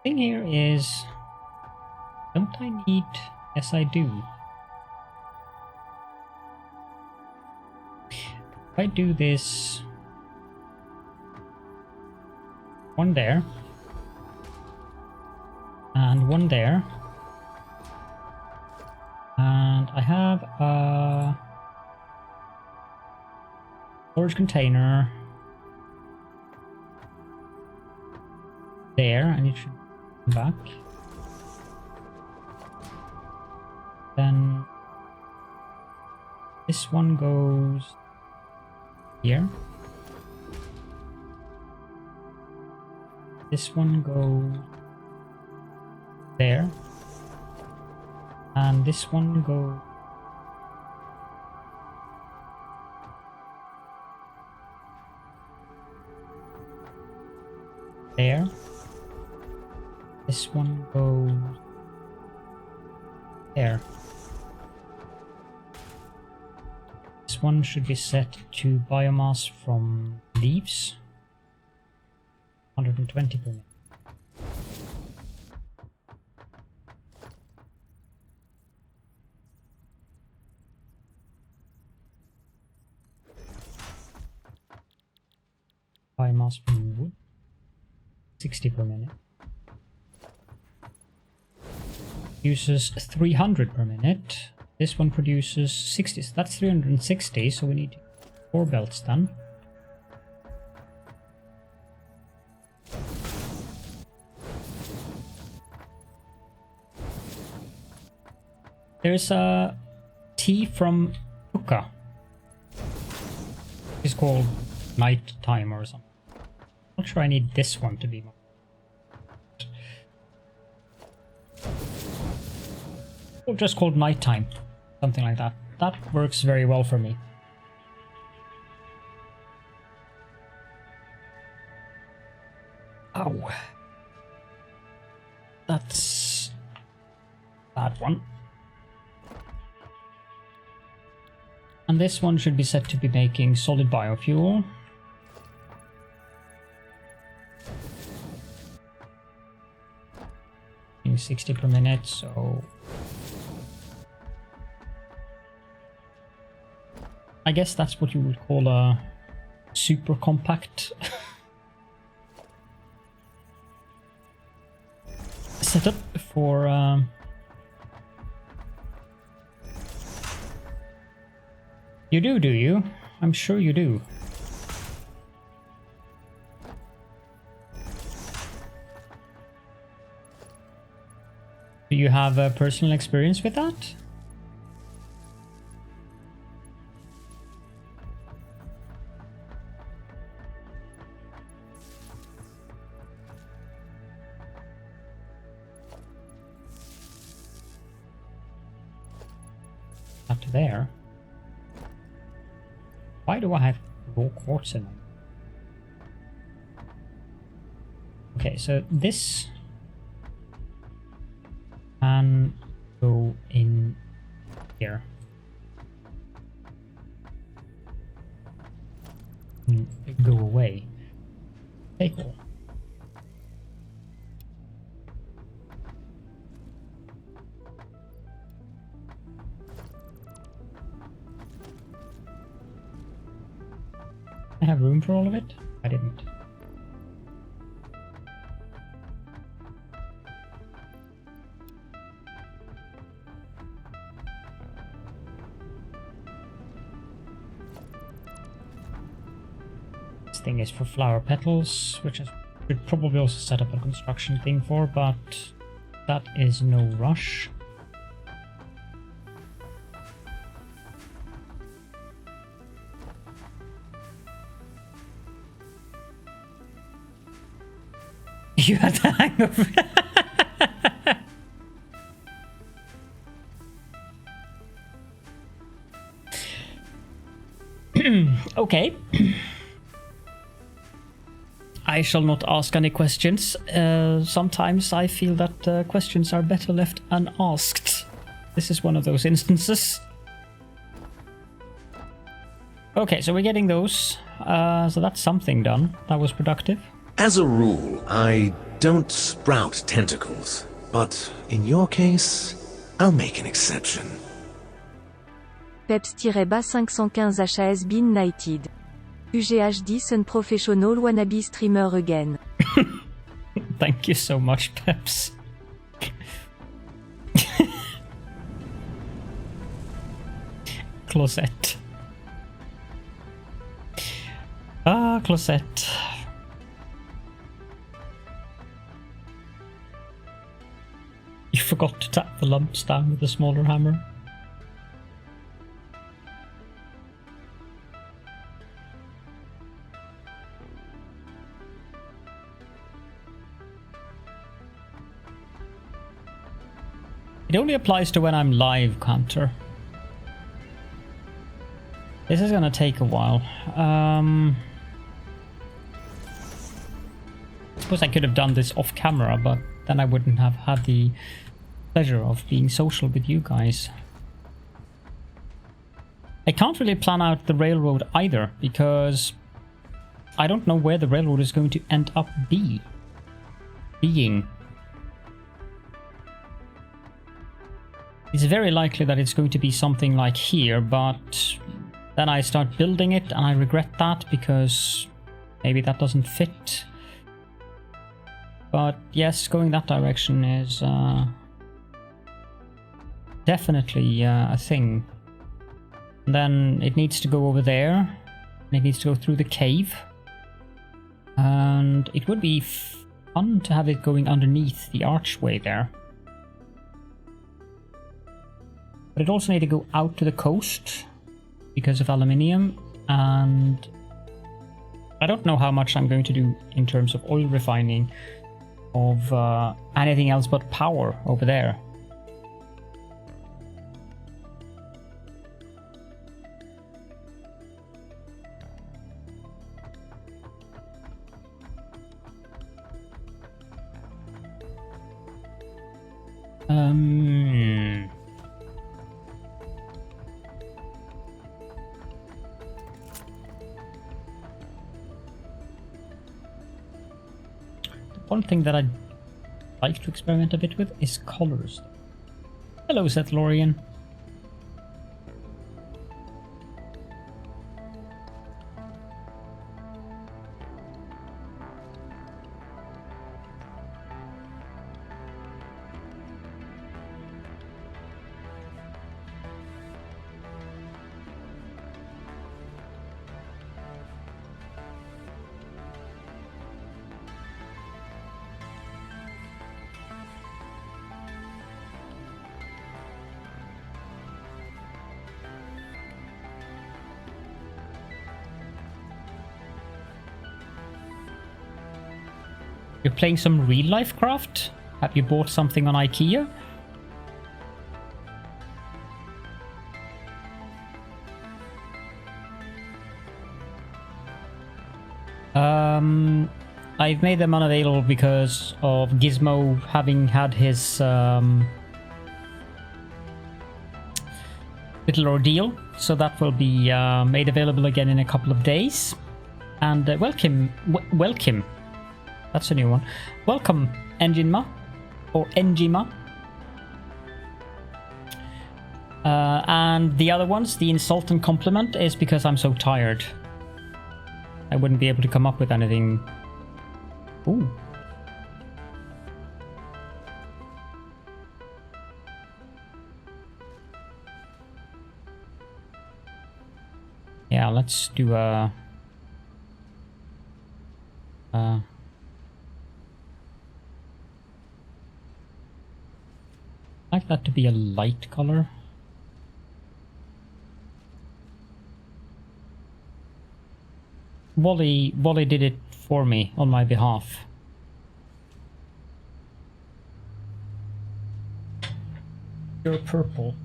Thing here is, don't I need? Yes, I do. If I do this, one there, and one there. And I have a storage container there, and it should come back. Then this one goes here. This one goes there. And this one goes there. This one goes there. This one should be set to biomass from leaves. 120 per minute. Biomass from wood, 60 per minute. Uses 300 per minute. This one produces 60, so that's 360, so we need 4 belts done. There's a tea from Puka. It's called Night Time or something. Not sure I need this one to be more. Or just called Nighttime. Something like that. That works very well for me. Ow. That's that one. And this one should be set to be making solid biofuel. In 60 per minute, so I guess that's what you would call a super compact setup for You do you? I'm sure you do. Do you have a personal experience with that? Not there. Why do I have raw quartz in them? Okay, so this can go in here. And go away. Take all. I have room for all of it? I didn't. This thing is for flower petals, which I should probably also set up a construction thing for, but that is no rush. You had the hangover. Okay. I shall not ask any questions. Sometimes I feel that questions are better left unasked. This is one of those instances. Okay, so we're getting those. So that's something done. That was productive. As a rule, I don't sprout tentacles, but in your case, I'll make an exception. Peps-bas 515 HAS been knighted. UGH10 unprofessional wannabe streamer again. Thank you so much, Peps. Closet. Ah, Closet. You forgot to tap the lumps down with a smaller hammer. It only applies to when I'm live, Cantor. This is gonna take a while. I suppose I could have done this off camera, but then I wouldn't have had the pleasure of being social with you guys. I can't really plan out the railroad either, because I don't know where the railroad is going to end up being. It's very likely that it's going to be something like here, but then I start building it and I regret that because maybe that doesn't fit. But yes, going that direction is definitely a thing. And then it needs to go over there. And it needs to go through the cave. And it would be fun to have it going underneath the archway there. But it also need to go out to the coast because of aluminium, and I don't know how much I'm going to do in terms of oil refining of anything else but power over there. One thing that I'd like to experiment a bit with is colors. Hello, Sethlorian. You're playing some real life craft? Have you bought something on IKEA? I've made them unavailable because of Gizmo having had his little ordeal, so that will be made available again in a couple of days. And welcome. That's a new one. Welcome, Enjinma, or Enjima. And the other ones, the insult and compliment, is because I'm so tired. I wouldn't be able to come up with anything. Ooh. Yeah, let's do a... I'd like that to be a light color. Wally did it for me on my behalf. You're purple.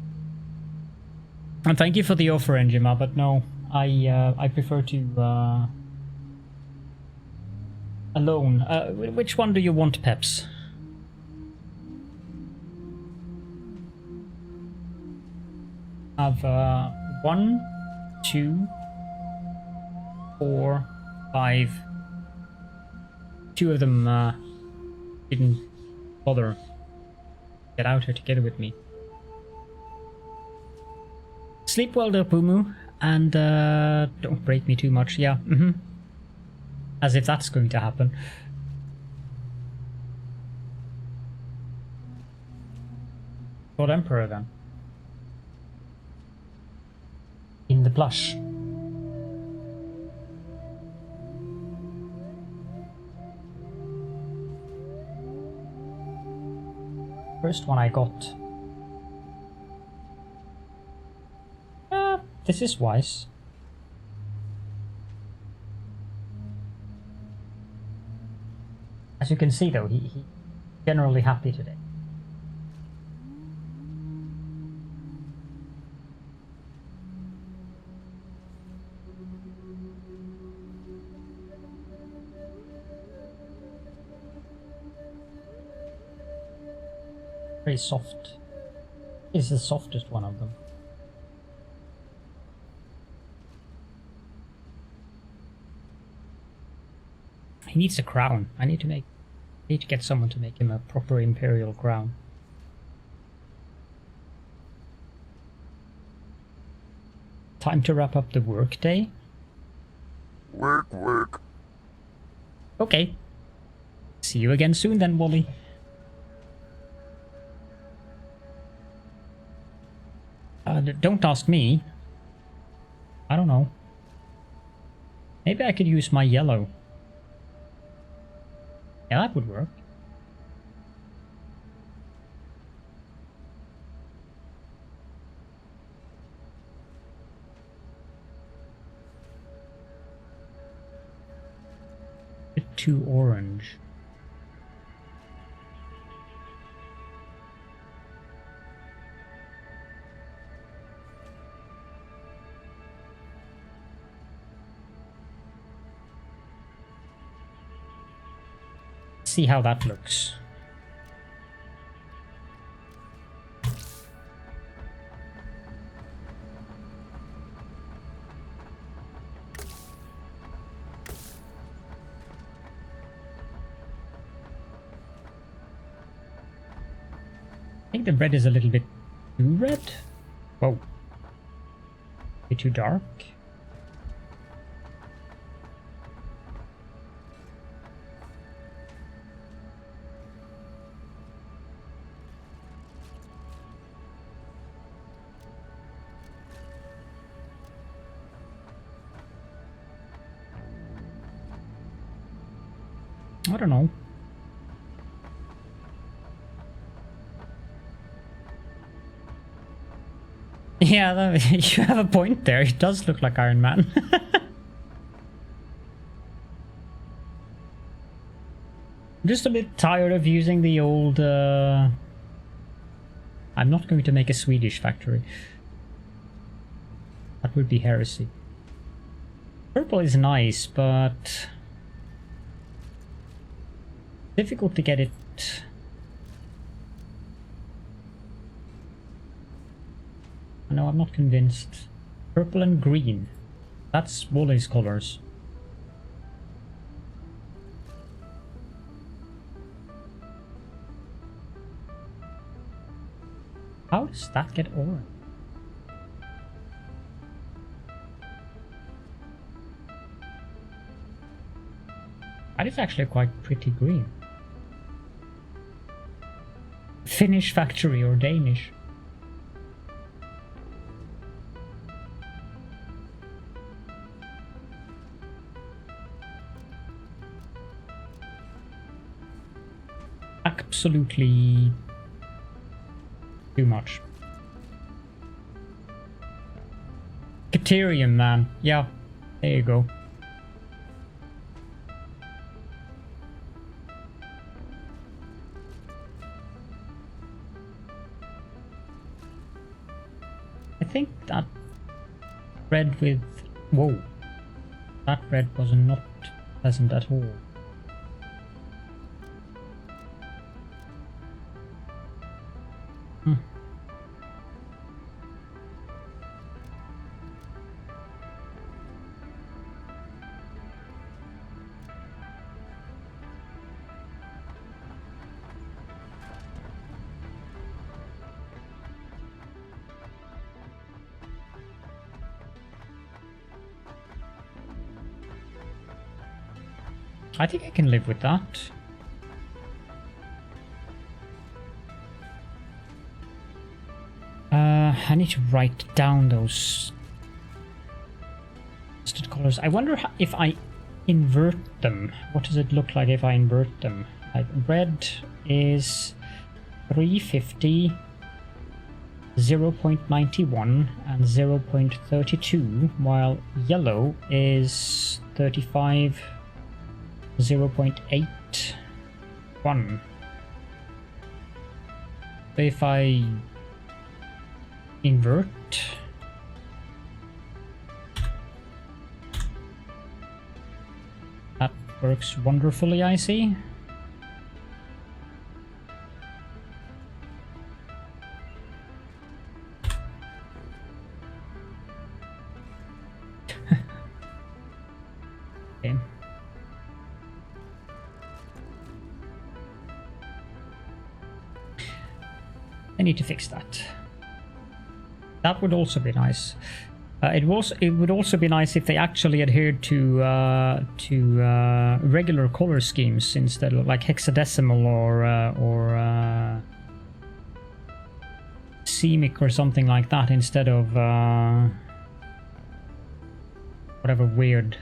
And thank you for the offer, Enjima, but no, I prefer to alone. Which one do you want, Peps? Have 1, 2, 4, 5. 2 of them didn't bother to get out here together with me. Sleep well, Dopumu, and don't break me too much. Yeah, as if that's going to happen. God Emperor then. In the blush. First one I got. This is wise. As you can see though, he's generally happy today. Very soft. He's the softest one of them. He needs a crown. I need to get someone to make him a proper imperial crown. Time to wrap up the work day. Work. Okay. See you again soon then, Wally. Don't ask me. I don't know. Maybe I could use my yellow. Yeah, that would work. Bit too orange. See how that looks. I think the red is a little bit too red. Whoa. A bit too dark. I don't know. Yeah, you have a point there. It does look like Iron Man. I'm just a bit tired of using the old... I'm not going to make a Swedish factory. That would be heresy. Purple is nice, but... difficult to get it. No, I'm not convinced. Purple and green. That's Wally's colors. How does that get orange? That is actually quite pretty green. Finnish factory or Danish. Absolutely too much. Caterium, man. Yeah, there you go. I think that red with... whoa. That red was not pleasant at all. I think I can live with that. I need to write down those colors. I wonder if I invert them. What does it look like if I invert them? Like red is 350, 0.91 and 0.32, while yellow is 35, 0.81. If I invert, that works wonderfully, I see. Okay. I need to fix that. That would also be nice. It would also be nice if they actually adhered to regular color schemes instead of like hexadecimal or hypoxemic or something like that instead of whatever weird.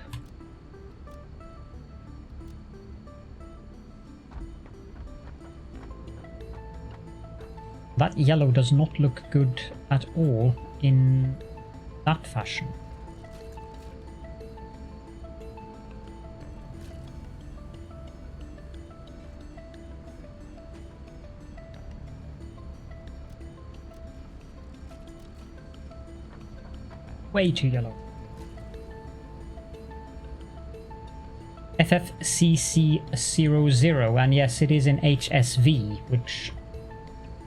That yellow does not look good at all in that fashion. Way too yellow. FFCC00, and yes, it is in HSV, which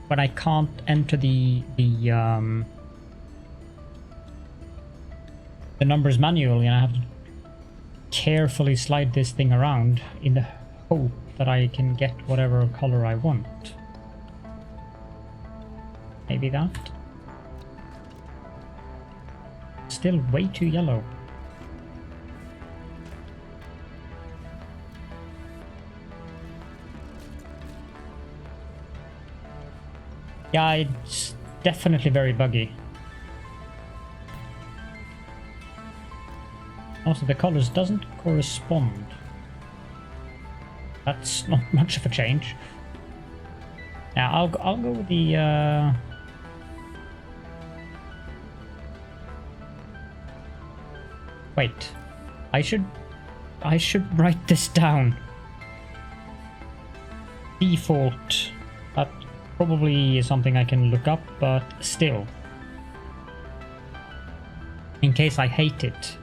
when I can't enter the numbers manually, and I have to carefully slide this thing around in the hope that I can get whatever color I want. Maybe that. Still way too yellow. Yeah, it's definitely very buggy. Also, the colors doesn't correspond. That's not much of a change. Now, I'll go with the wait, I should write this down. Default. That probably is something I can look up, but still. In case I hate it.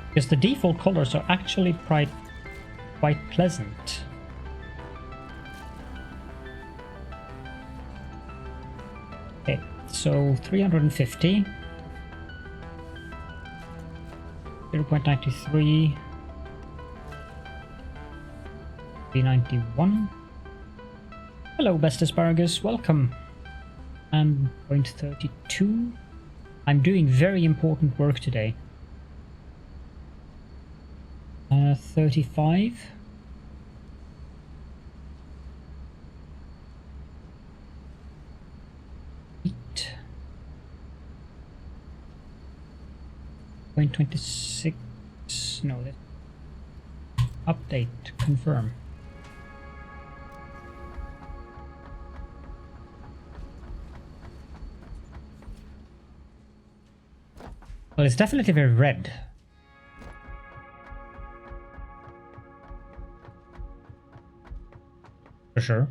Because the default colors are actually quite pleasant. Okay, so 350, 0.93, 391. Hello, best asparagus, welcome. And 0.32. I'm doing very important work today. 35. .26. No, let update, confirm. Well, it's definitely very red. For sure.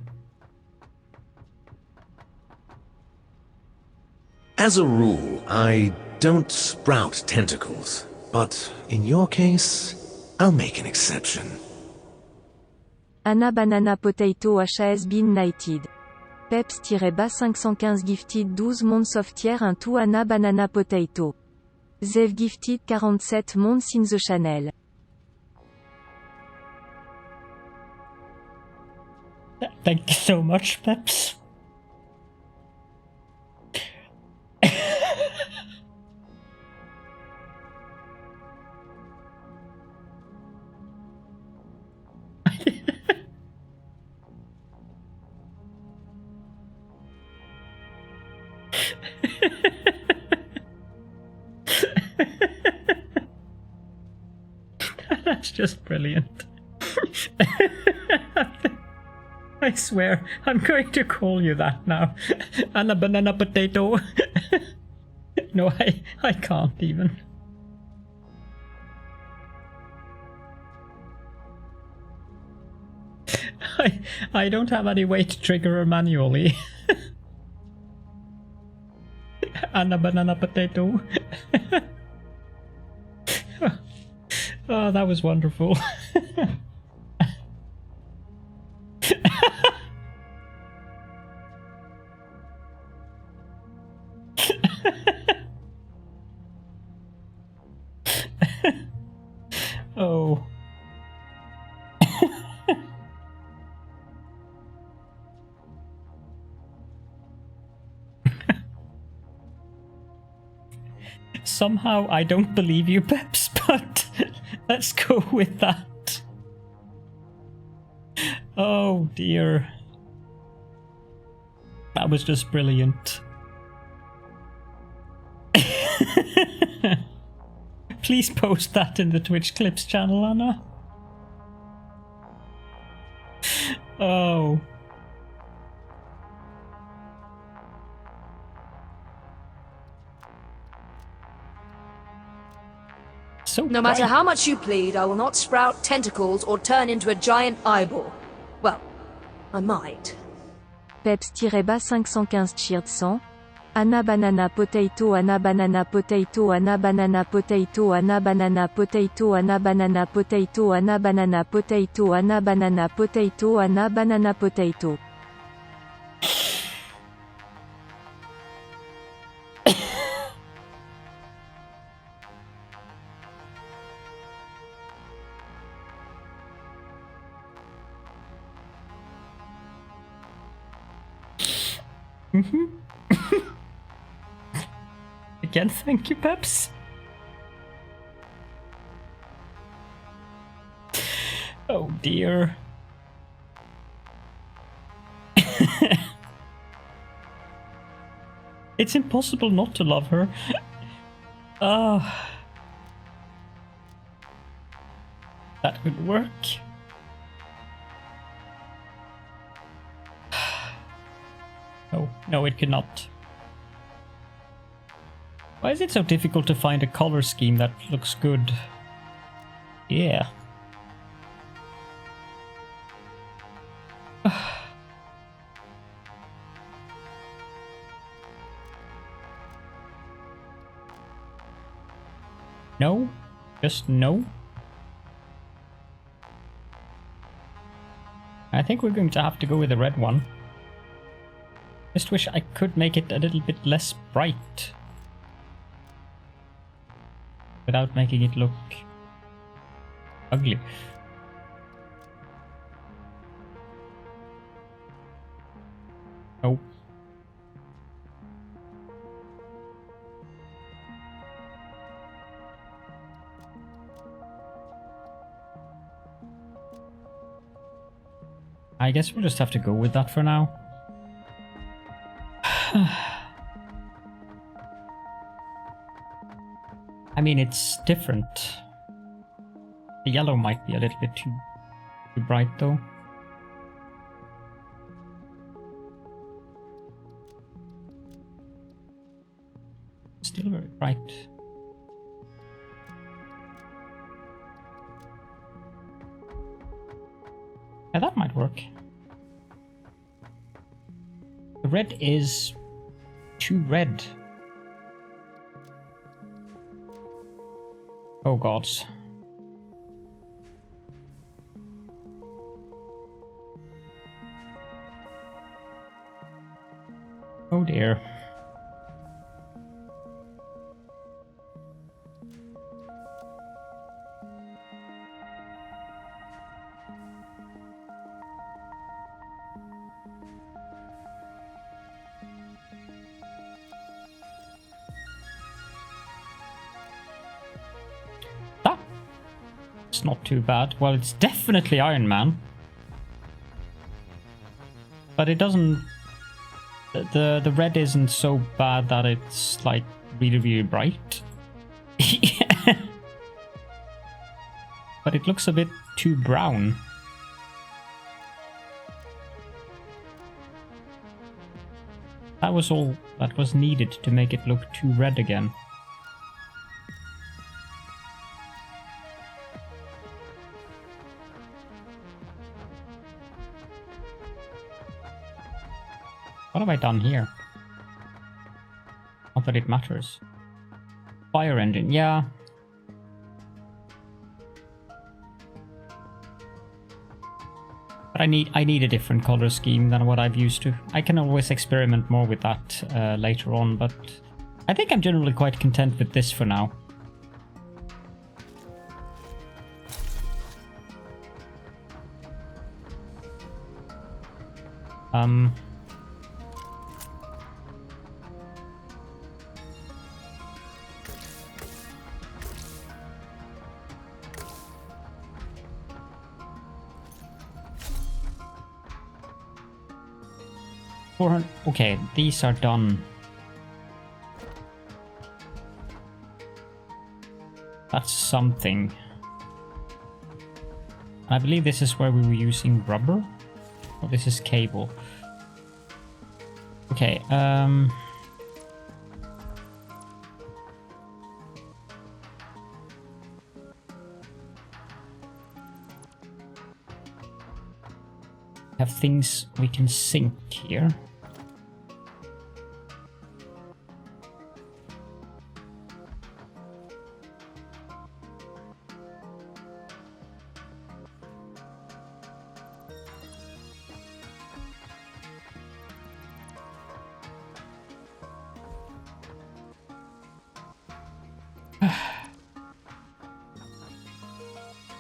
As a rule, I don't sprout tentacles, but in your case, I'll make an exception. Anna Banana Potato HAS been knighted. Peps-515 gifted 12 months of tier 1 to Anna Banana Potato. They've gifted 47 months in the channel. Thank you so much, Peps. That's just brilliant. I swear, I'm going to call you that now. Anna Banana Potato. No, I can't even. I don't have any way to trigger her manually. Anna Banana Potato. Oh, that was wonderful. Oh. Somehow I don't believe you, Peps, but Let's go with that. Oh dear. That was just brilliant. Please post that in the Twitch Clips channel, Anna. Oh. So No matter bright. how much you plead, I will not sprout tentacles or turn into a giant eyeball. Well, I might. Peps-bas 515 cheered 100. Anna banana potato Anna banana potato Anna banana potato Anna banana potato Anna banana potato Anna banana potato Anna banana potato Anna banana potato. Again, thank you, Peps. Oh dear. It's impossible not to love her. Ah. That would work. No, it could not. Why is it so difficult to find a color scheme that looks good? Yeah. No? Just no? I think we're going to have to go with the red one. Just wish I could make it a little bit less bright. Without making it look ugly. Oh. I guess we'll just have to go with that for now. I mean, it's different. The yellow might be a little bit too bright though. Still very bright. Yeah, that might work. The red is too red. Oh gods. Oh dear. It's not too bad. Well, it's definitely Iron Man. But it doesn't... The red isn't so bad that it's like really, really bright. But it looks a bit too brown. That was all that was needed to make it look too red again. What have I done here? Not that it matters. Fire engine, yeah. But I need a different color scheme than what I've used to. I can always experiment more with that later on, but I think I'm generally quite content with this for now. 400. Okay, these are done. That's something. I believe this is where we were using rubber. Oh, this is cable. Okay, have things we can sink here.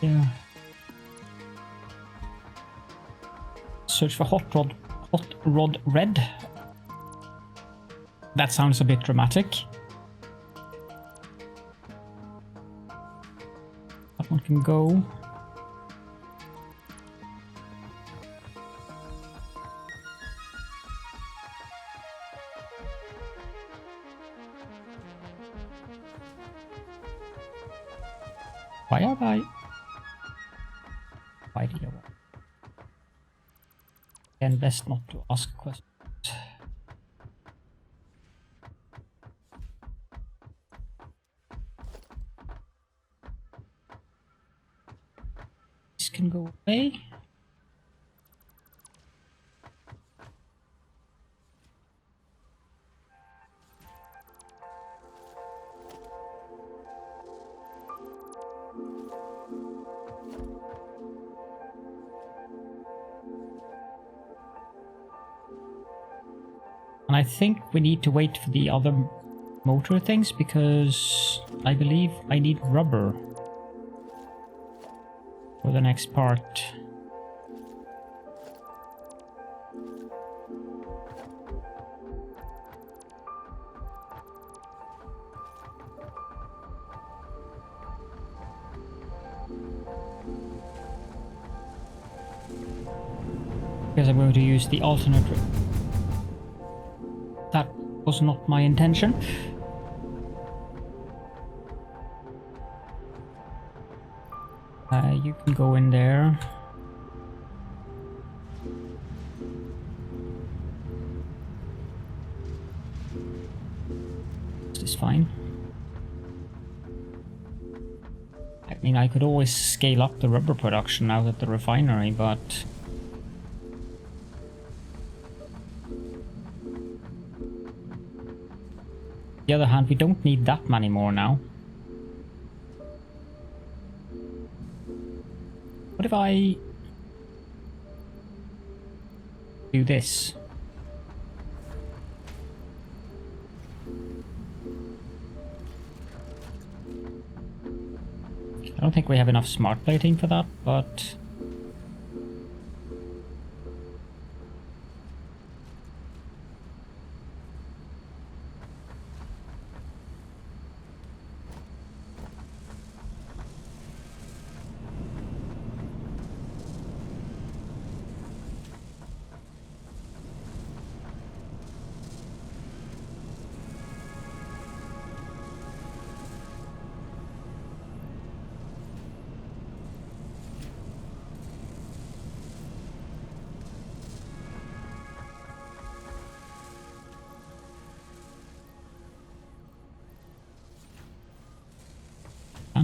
Yeah. Search for hot rod red. That sounds a bit dramatic. That one can go. Why have I? Why did I want? And best not to ask questions. This can go away. And I think we need to wait for the other motor things because I believe I need rubber for the next part. Because I'm going to use the alternate. That was not my intention. You can go in there. This is fine. I mean, I could always scale up the rubber production out at the refinery, but on the other hand, we don't need that many more now. What if I do this? I don't think we have enough smart plating for that, but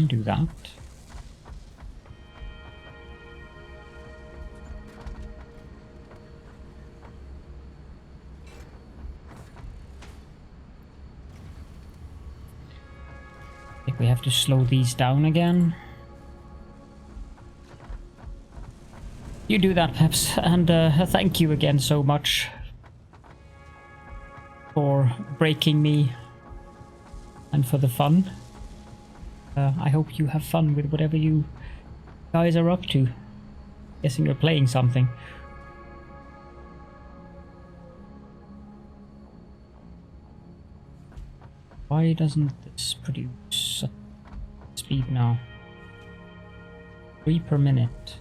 do that. I think we have to slow these down again. You do that, Peps, and thank you again so much for breaking me and for the fun. I hope you have fun with whatever you guys are up to. Guessing you're playing something. Why doesn't this produce speed now? 3 per minute.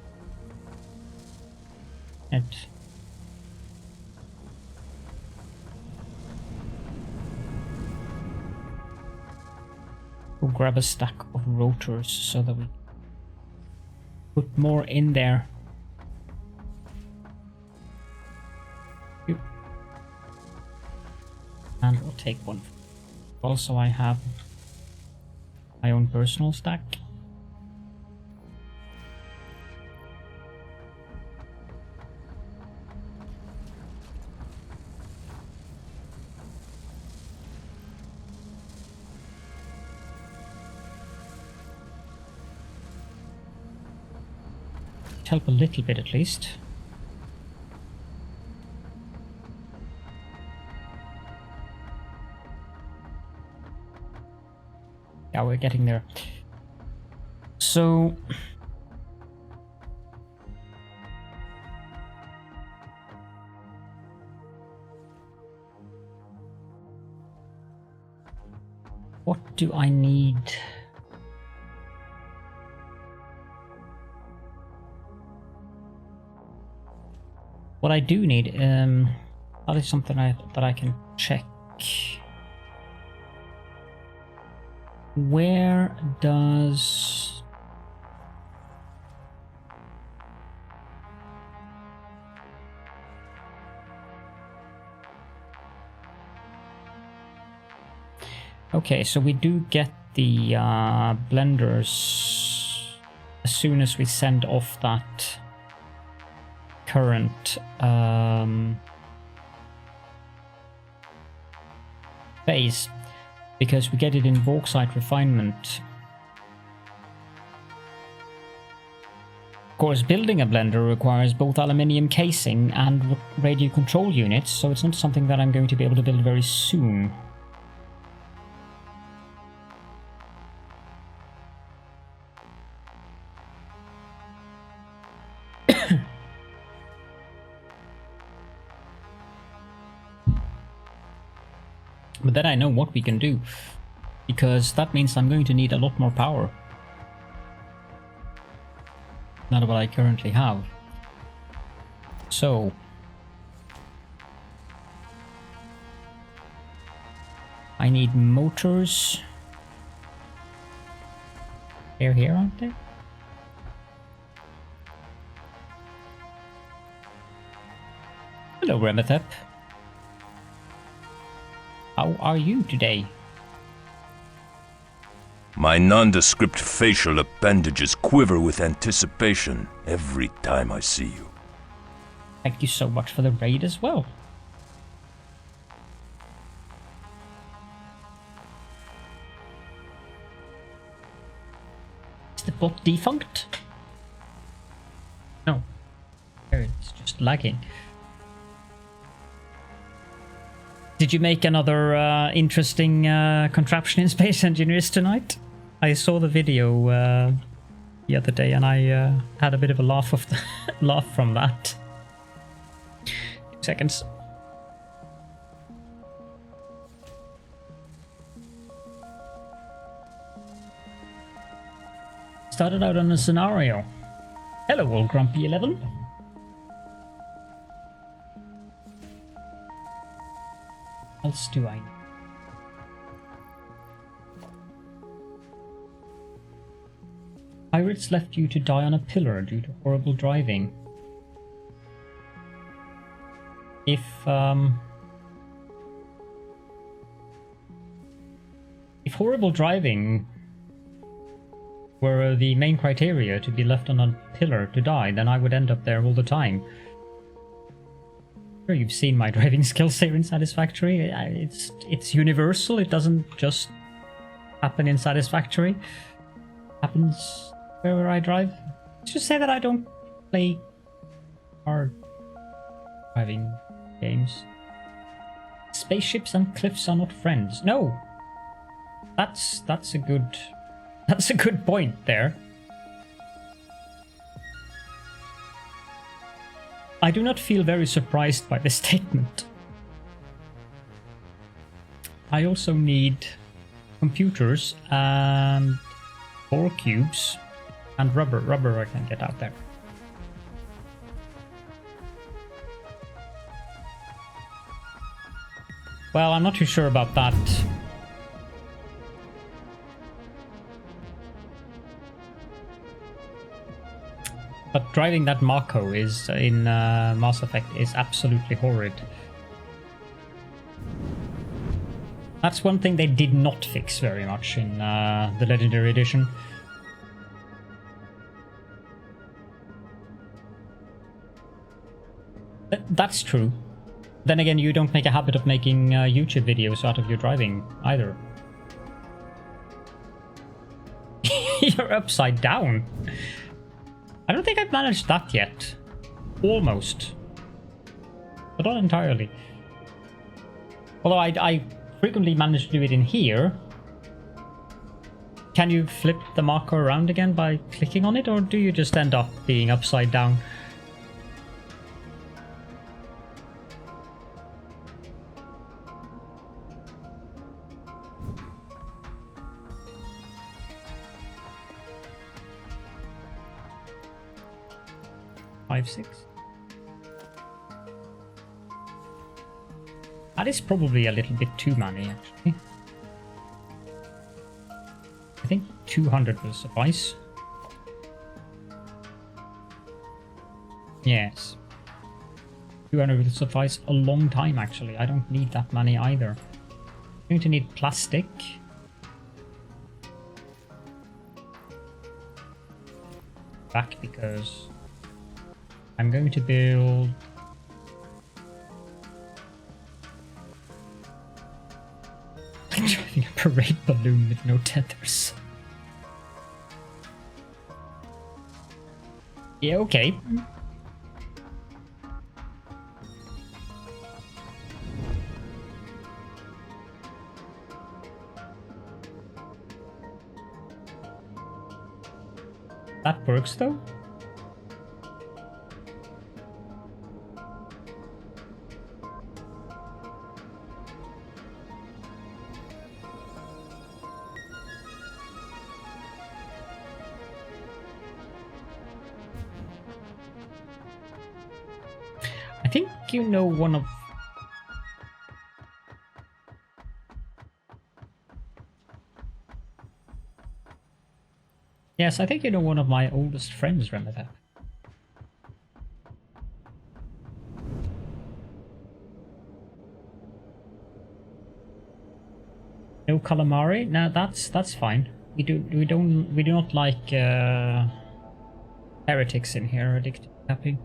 We'll grab a stack of rotors so that we put more in there. And we'll take one. Also, I have my own personal stack. Help a little bit at least. Yeah, we're getting there. So what do I need? What I do need, that is something that I can check. Where does... Okay, so we do get the blenders as soon as we send off that current phase, because we get it in bauxite refinement. Of course, building a blender requires both aluminium casing and radio control units, so it's not something that I'm going to be able to build very soon. But then I know what we can do, because that means I'm going to need a lot more power than what I currently have. So I need motors. They're here, aren't they? Hello, Remethep. How are you today? My nondescript facial appendages quiver with anticipation every time I see you. Thank you so much for the raid as well. Is the bot defunct? No. It's just lagging. Did you make another interesting contraption in Space Engineers tonight? I saw the video the other day and I had a bit of a laugh from that. 2 seconds. Started out on a scenario. Hello, old Grumpy 11. What else do I need? Pirates left you to die on a pillar due to horrible driving. If horrible driving were the main criteria to be left on a pillar to die, then I would end up there all the time. Sure, you've seen my driving skills here in Satisfactory. It's universal. It doesn't just happen in Satisfactory. It happens wherever I drive. Let's just say that I don't play hard driving games. Spaceships and cliffs are not friends. No, that's a good point there. I do not feel very surprised by this statement. I also need computers and 4 cubes and rubber. Rubber I can get out there. Well, I'm not too sure about that. But driving that Mako is in Mass Effect is absolutely horrid. That's one thing they did not fix very much in the Legendary Edition. That's true. Then again, you don't make a habit of making YouTube videos out of your driving either. You're upside down. I don't think I've managed that yet. Almost. But not entirely. Although I frequently manage to do it in here. Can you flip the marker around again by clicking on it, or do you just end up being upside down? Six. That is probably a little bit too many, actually. I think 200 will suffice. Yes. 200 will suffice a long time, actually. I don't need that many either. I'm going to need plastic. Back because I'm going to build I'm driving a parade balloon with no tethers. Yeah, okay. That works though. I think you know one of... Yes, I think you know one of my oldest friends, remember? No calamari? No, that's fine. We do not like heretics in here, addicted to tapping.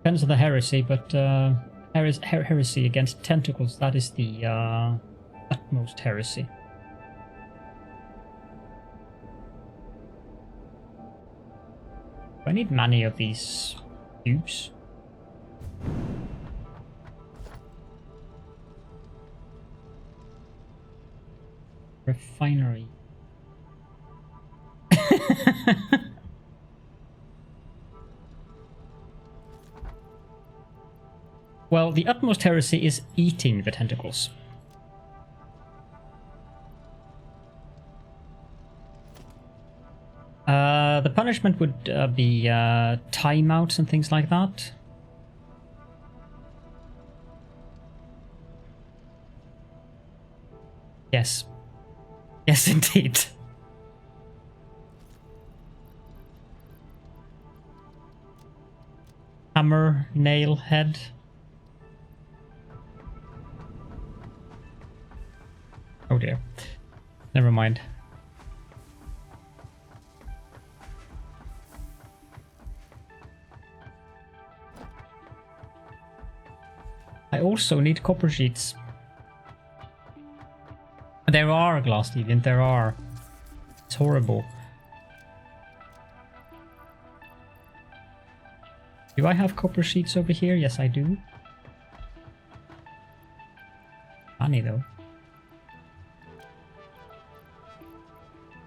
Depends on the heresy, but heresy against tentacles, that is the utmost heresy. I need many of these tubes. Refinery. Well, the utmost heresy is eating the tentacles. The punishment would be timeouts and things like that. Yes. Yes, indeed. Hammer, nail, head. Oh dear. Never mind. I also need copper sheets. There are, Glass Deviant, there are. It's horrible. Do I have copper sheets over here? Yes, I do. Funny though.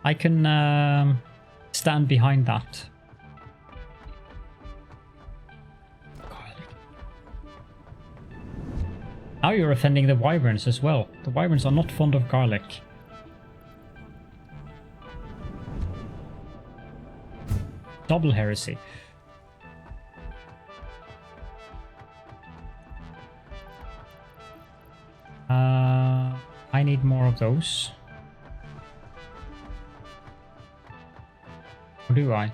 I can stand behind that. Now you're offending the wyverns as well. The wyverns are not fond of garlic. Double heresy. I need more of those. Or do I?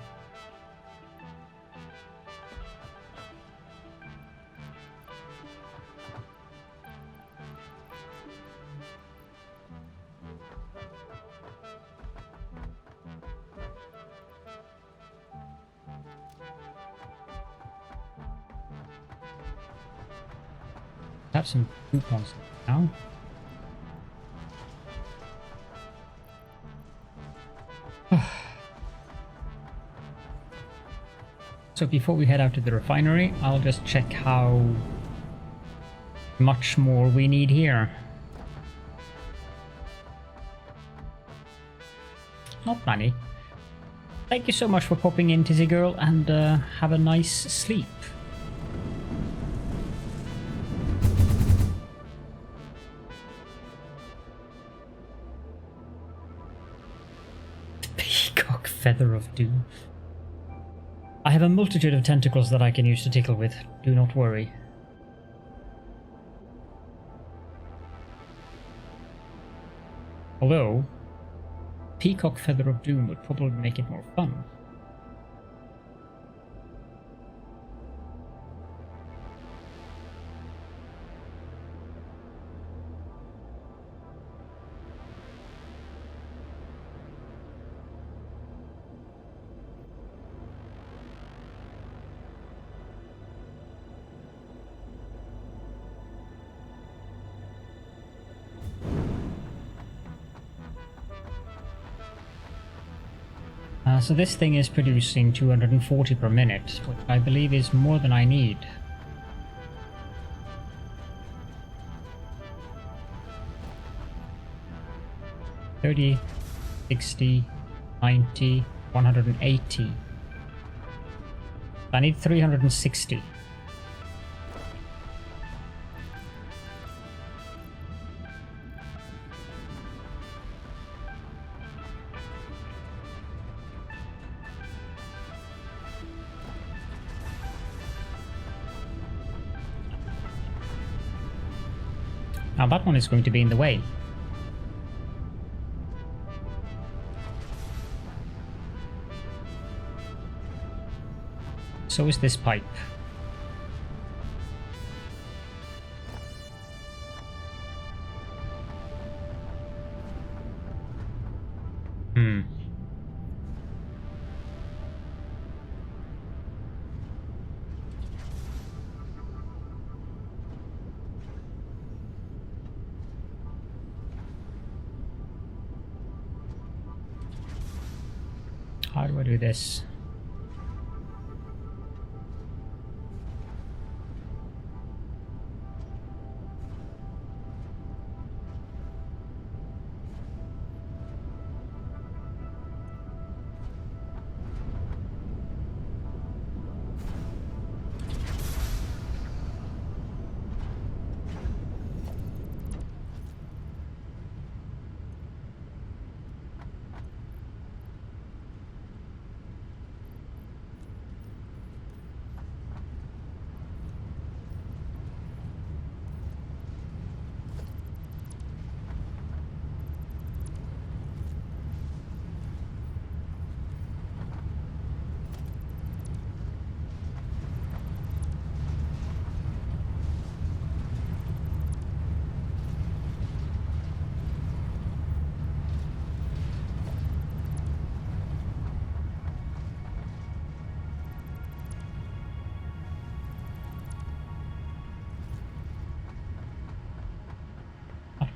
Have some coupons now. So before we head out to the refinery, I'll just check how much more we need here. Not many. Thank you so much for popping in, Tizzy Girl, and have a nice sleep. Peacock Feather of Doom. I have a multitude of tentacles that I can use to tickle with. Do not worry. Although, Peacock Feather of Doom would probably make it more fun. So this thing is producing 240 per minute, which I believe is more than I need. $30, $60, $90, $180. I need 360. Now that one is going to be in the way. So is this pipe. How do I do this?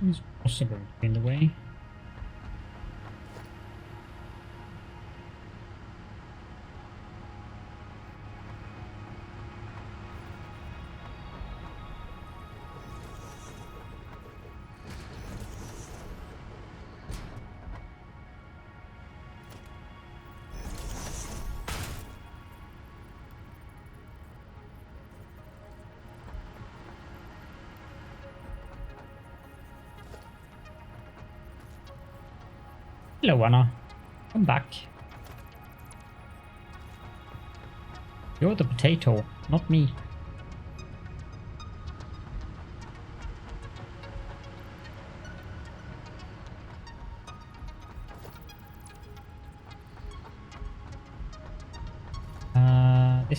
Is possible in the way. Hello, Anna. Come back. You're the potato, not me.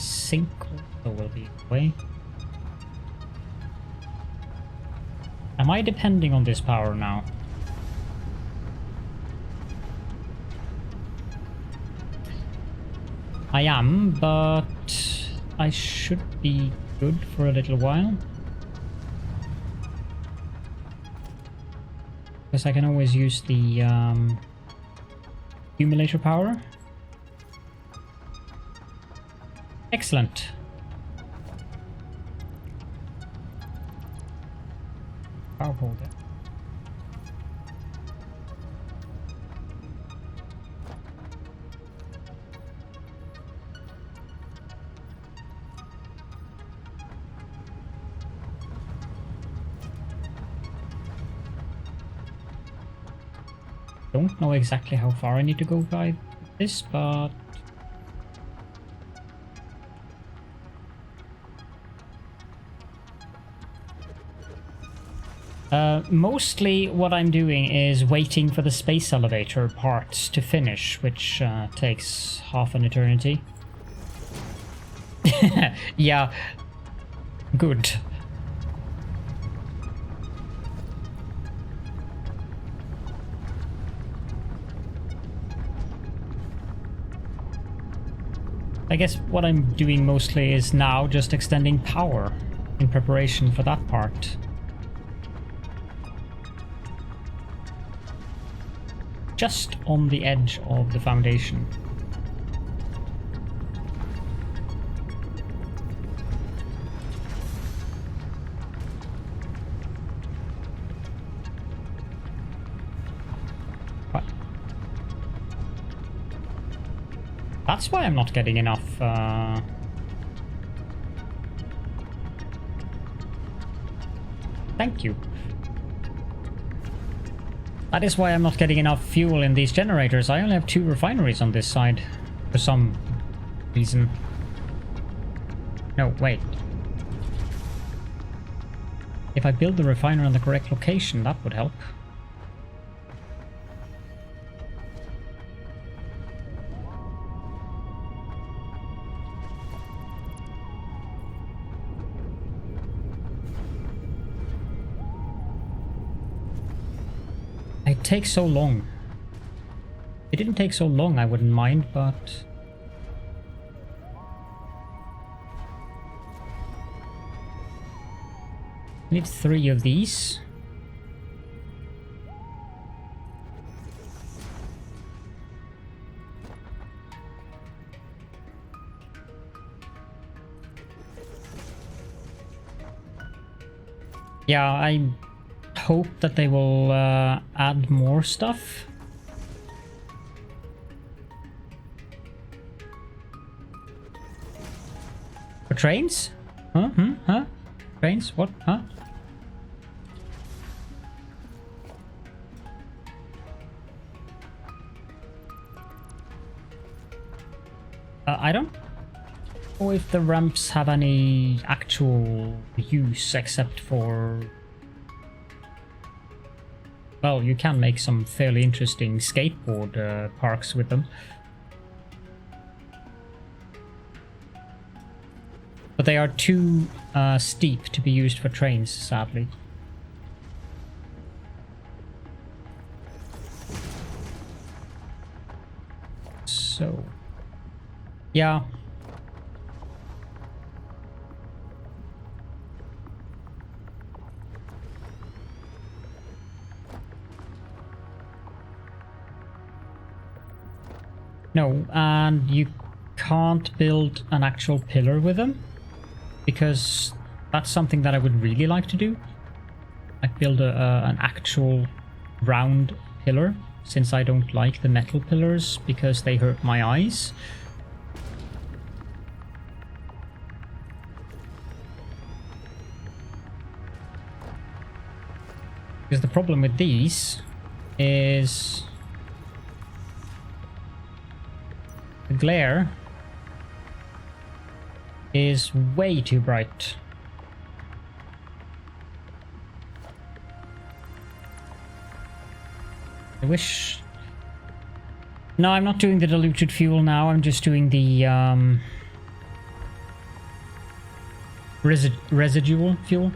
sink also will be away. Am I depending on this power now? I am, but I should be good for a little while. Because I can always use the accumulator power. Excellent. Power holder. Don't know exactly how far I need to go by this, but mostly what I'm doing is waiting for the space elevator part to finish, which takes half an eternity. Yeah, good. I guess what I'm doing mostly is now just extending power in preparation for that part. Just on the edge of the foundation. What? That's why I'm not getting enough. Thank you. That is why I'm not getting enough fuel in these generators. I only have 2 refineries on this side. For some reason. No, wait. If I build the refinery on the correct location, that would help. It takes so long. If it didn't take so long, I wouldn't mind, but I need 3 of these. Yeah, I hope that they will add more stuff. For trains? Huh? Huh? Trains? What? Huh? I don't know if the ramps have any actual use except for... Well, you can make some fairly interesting skateboard parks with them. But they are too steep to be used for trains, sadly. So... yeah. No, and you can't build an actual pillar with them, because that's something that I would really like to do. Like build an actual round pillar, since I don't like the metal pillars because they hurt my eyes. Because the problem with these is the glare is way too bright. I wish... No, I'm not doing the diluted fuel now, I'm just doing the residual fuel,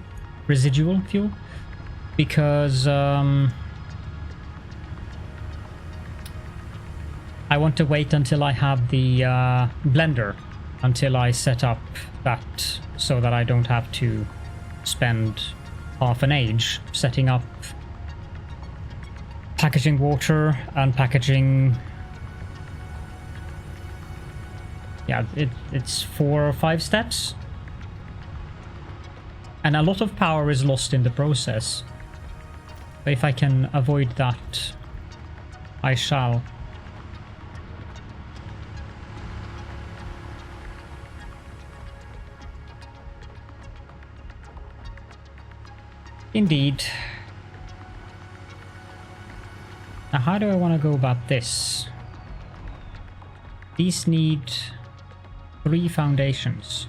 because I want to wait until I have the blender, until I set up that, so that I don't have to spend half an age setting up packaging water and packaging. Yeah, it's 4 or 5 steps. And a lot of power is lost in the process. But if I can avoid that, I shall. Indeed. Now, how do I want to go about this? These need 3 foundations.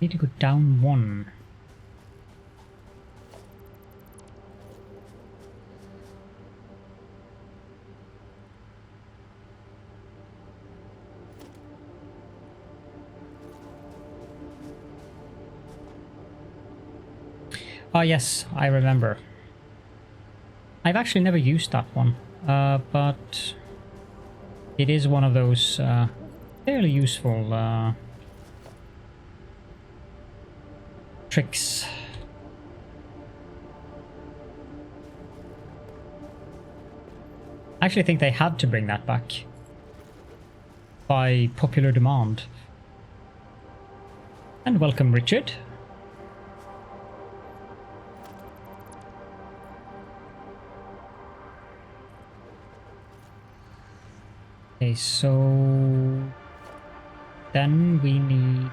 Need to go down 1. Oh yes, I remember. I've actually never used that one, but it is one of those fairly useful tricks. I actually think they had to bring that back by popular demand. And welcome, Richard. Okay, so then we need...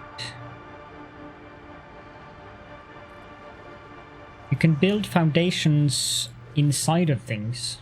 You can build foundations inside of things.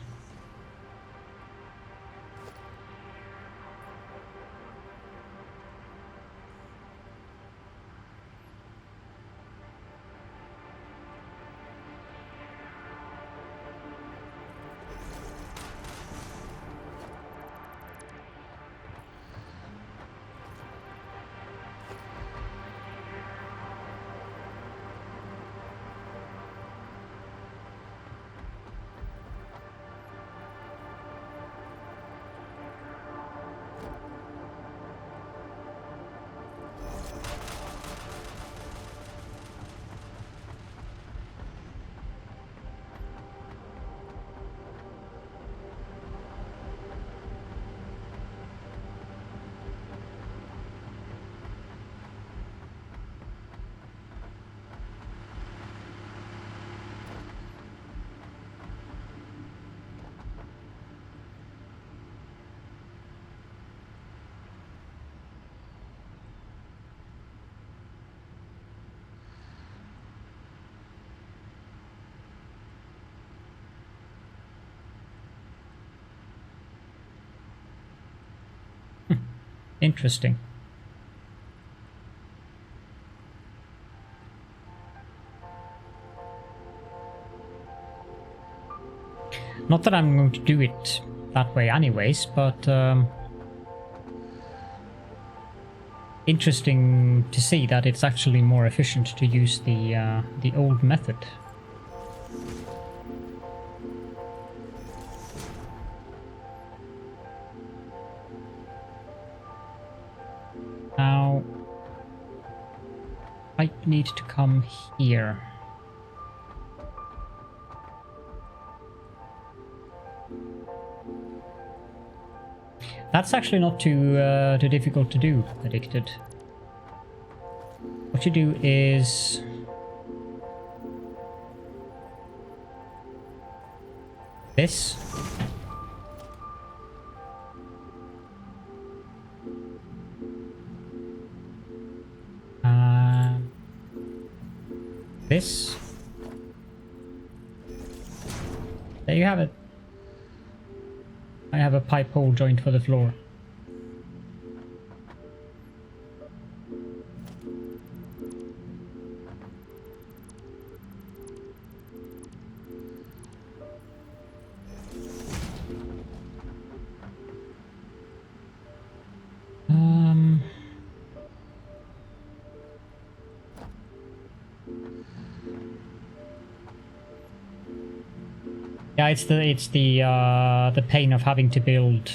Interesting. Not that I'm going to do it that way anyways, but interesting to see that it's actually more efficient to use the old method. Now, I need to come here. That's actually not too difficult to do, Addicted. What you do is This. This. There you have it. I have a pipe hole joint for the floor. Yeah, it's the pain of having to build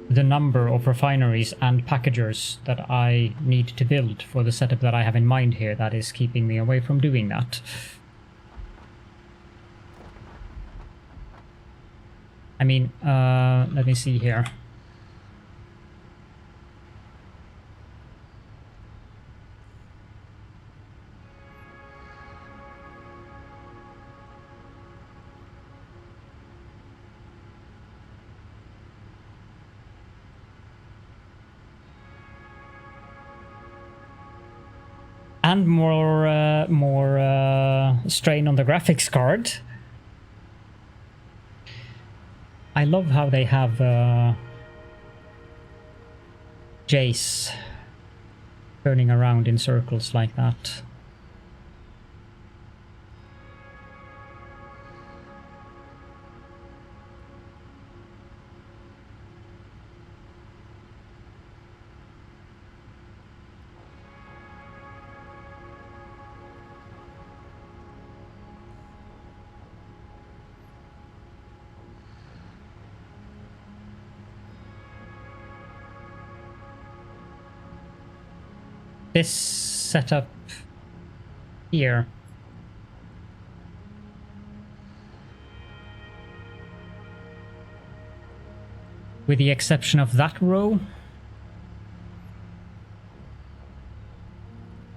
the number of refineries and packagers that I need to build for the setup that I have in mind here that is keeping me away from doing that. I mean, let me see here. And more strain on the graphics card. I love how they have Jace turning around in circles like that. This setup here with the exception of that row,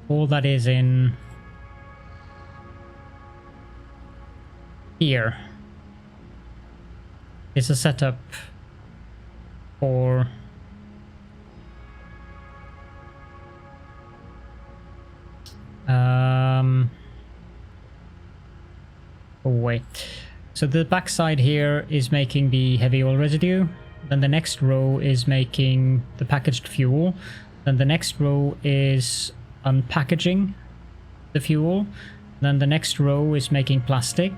all that is in here is a setup for oh wait, so the backside here is making the heavy oil residue, then the next row is making the packaged fuel, then the next row is unpackaging the fuel, then the next row is making plastic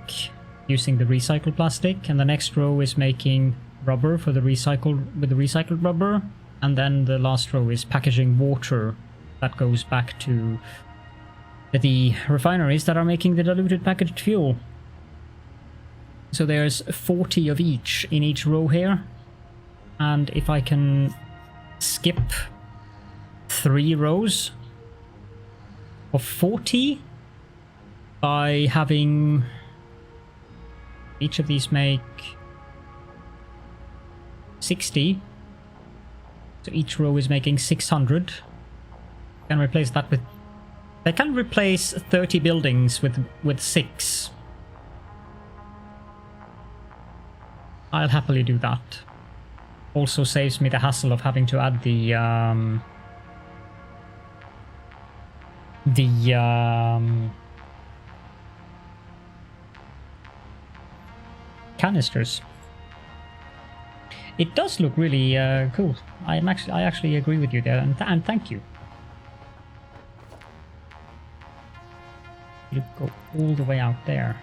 using the recycled plastic, and the next row is making rubber for the recycled rubber, and then the last row is packaging water that goes back to the refineries that are making the diluted packaged fuel. So there's 40 of each in each row here, and if I can skip 3 rows of 40 by having each of these make 60, so each row is making 600, I can replace that with, I can replace 30 buildings with 6. I'll happily do that. Also saves me the hassle of having to add the canisters. It does look really cool. I actually agree with you there, and thank you. You go all the way out there.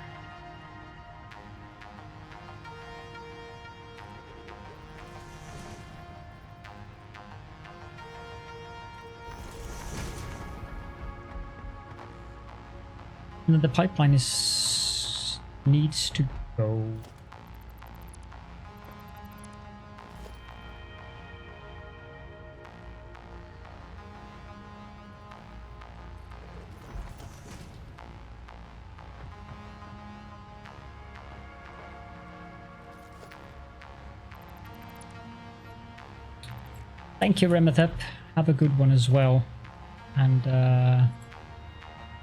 And then the pipeline needs to go. Thank you, Remetep. Have a good one as well. And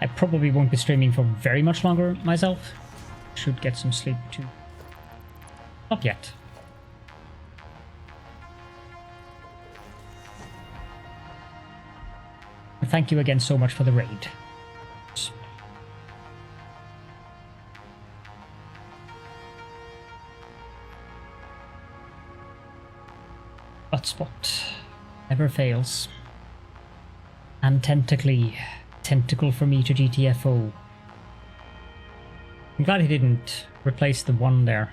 I probably won't be streaming for very much longer myself. Should get some sleep too. Not yet. Thank you again so much for the raid. Hotspot never fails. And tentacly. Tentacle for me to GTFO. I'm glad he didn't replace the one there.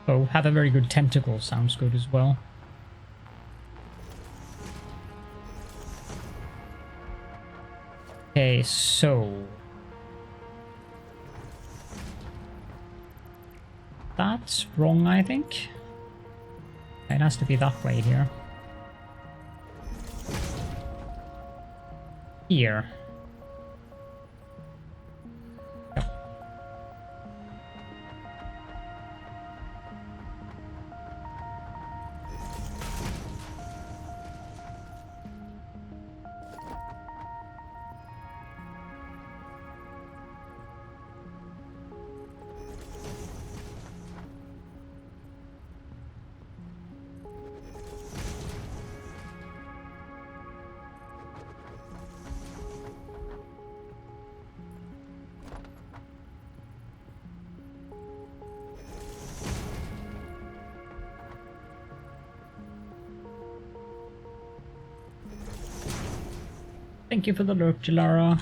Oh, have a very good tentacle sounds good as well. Okay, so that's wrong, I think. It has to be that way here. Here. Thank you for the lurk, Jalara.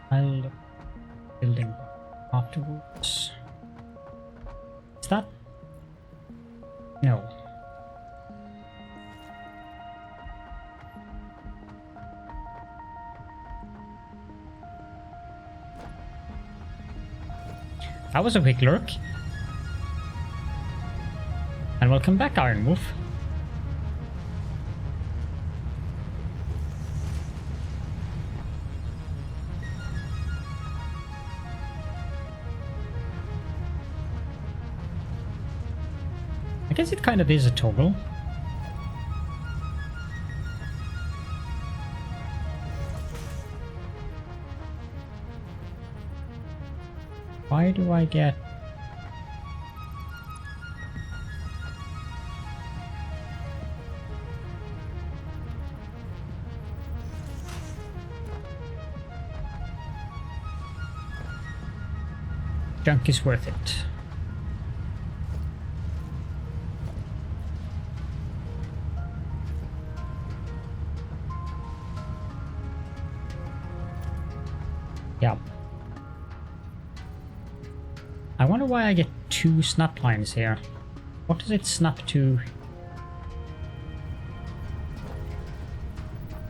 I'll look building afterwards. Is that? No. That was a quick lurk. And welcome back, Iron Wolf. I guess it kind of is a toggle. Why do I get... Junk is worth it. Yeah. I wonder why I get two snap lines here. What does it snap to?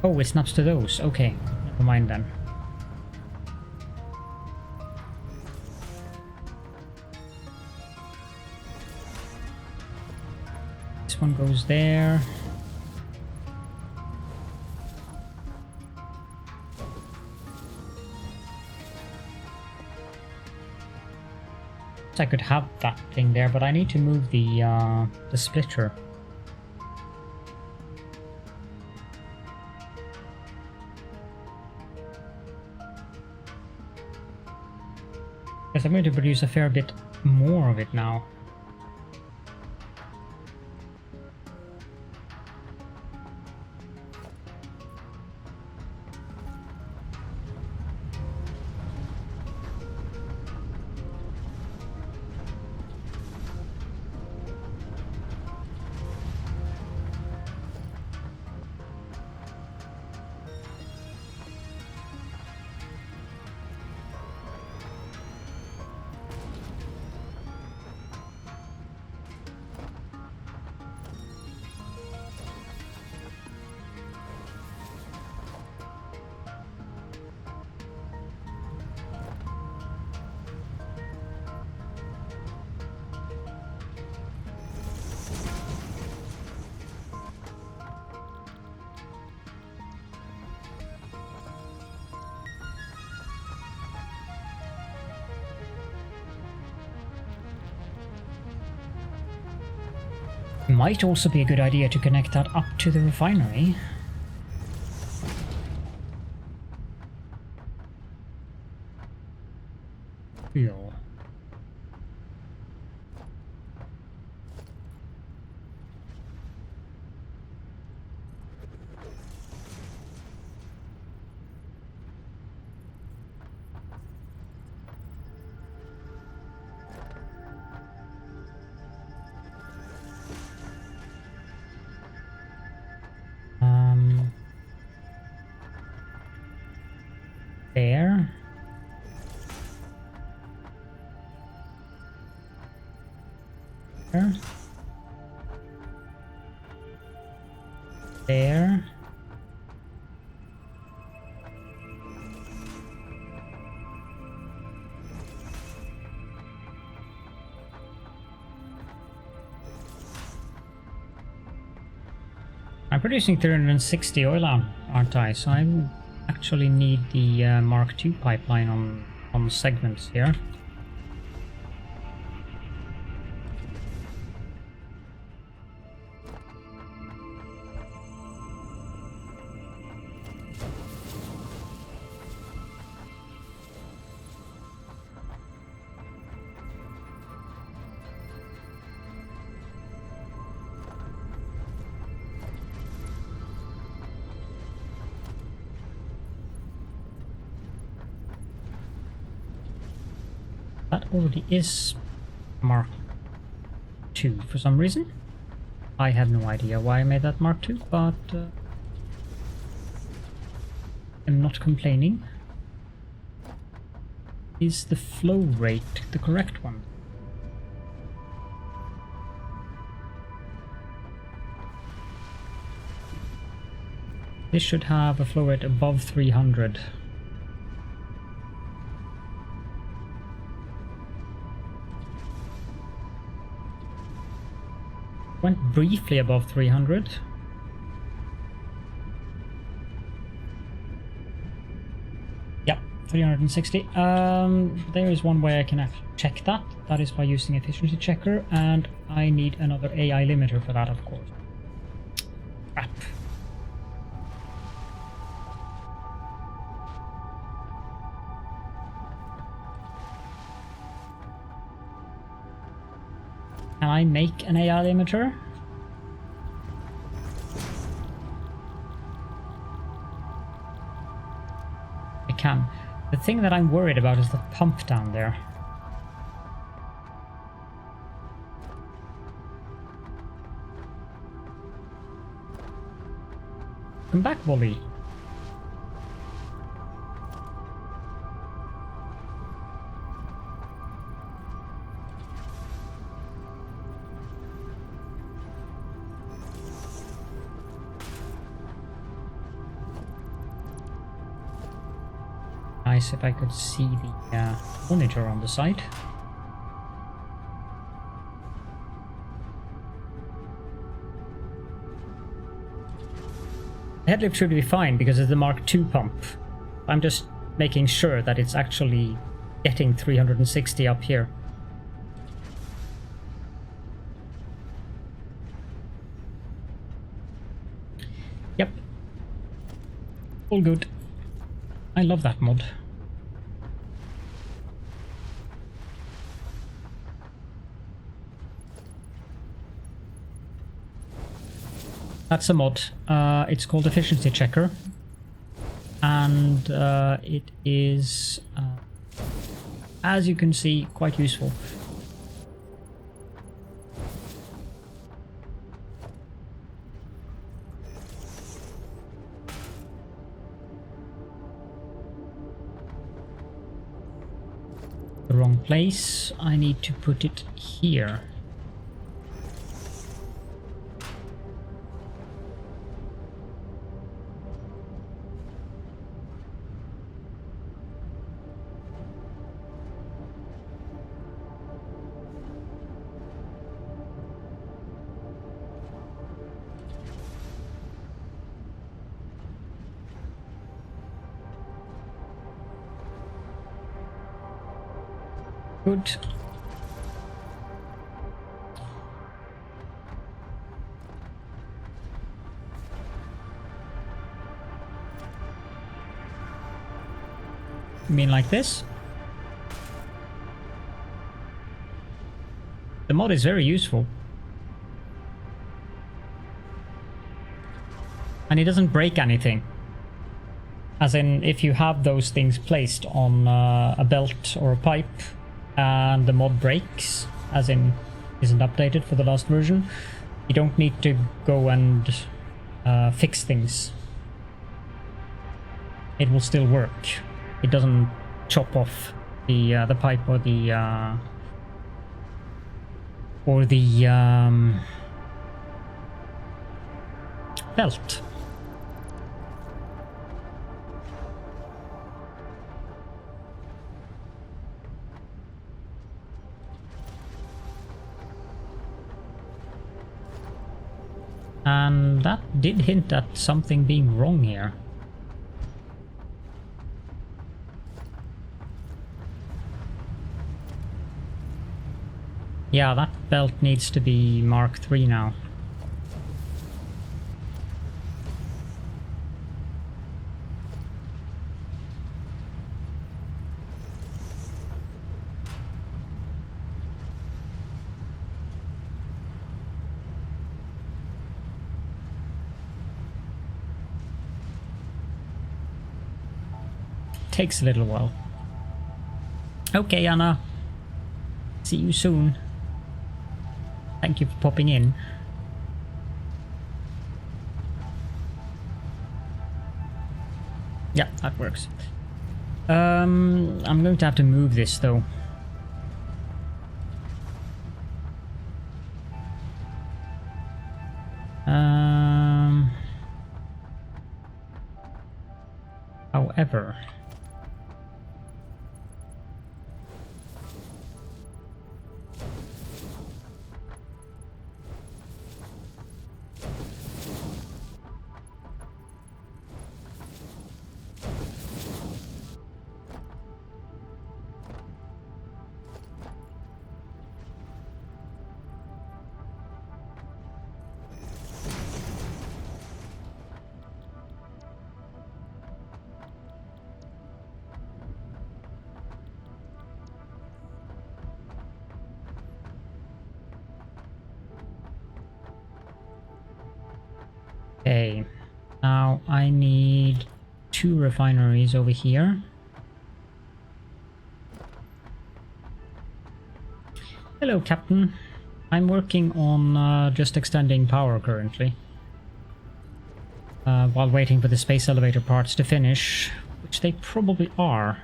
Oh, it snaps to those. Okay, never mind then. This one goes there. I could have that thing there, but I need to move the splitter. Because I'm going to produce a fair bit more of it now. Might also be a good idea to connect that up to the refinery. Fuel. There. There. There. I'm producing 360 oil, aren't I? So I actually need the Mark II pipeline on segments here. That already is Mark II for some reason. I have no idea why I made that Mark II, but I'm not complaining. Is the flow rate the correct one? This should have a flow rate above 300. Went briefly above 300. Yep, 360. There is one way I can actually check that. That is by using efficiency checker, and I need another AI limiter for that, of course. Crap. Can I make an AI limiter? I can. The thing that I'm worried about is the pump down there. Come back, Wally. Nice if I could see the monitor on the side. The headlift should be fine because it's the Mark II pump. I'm just making sure that it's actually getting 360 up here. Yep. All good. I love that mod. That's a mod. It's called Efficiency Checker, and it is, as you can see, quite useful. The wrong place. I need to put it here. Good. You mean like this? The mod is very useful. And it doesn't break anything. As in, if you have those things placed on a belt or a pipe, and the mod breaks, as in isn't updated for the last version, you don't need to go and fix things. It will still work. it doesn't chop off the pipe or the belt. And that did hint at something being wrong here. Yeah, that belt needs to be Mark III now. Takes a little while. Okay, Anna. See you soon. Thank you for popping in. Yeah, that works. I'm going to have to move this though. However, okay, now I need 2 refineries over here. Hello, Captain. I'm working on just extending power currently. While waiting for the space elevator parts to finish, which they probably are.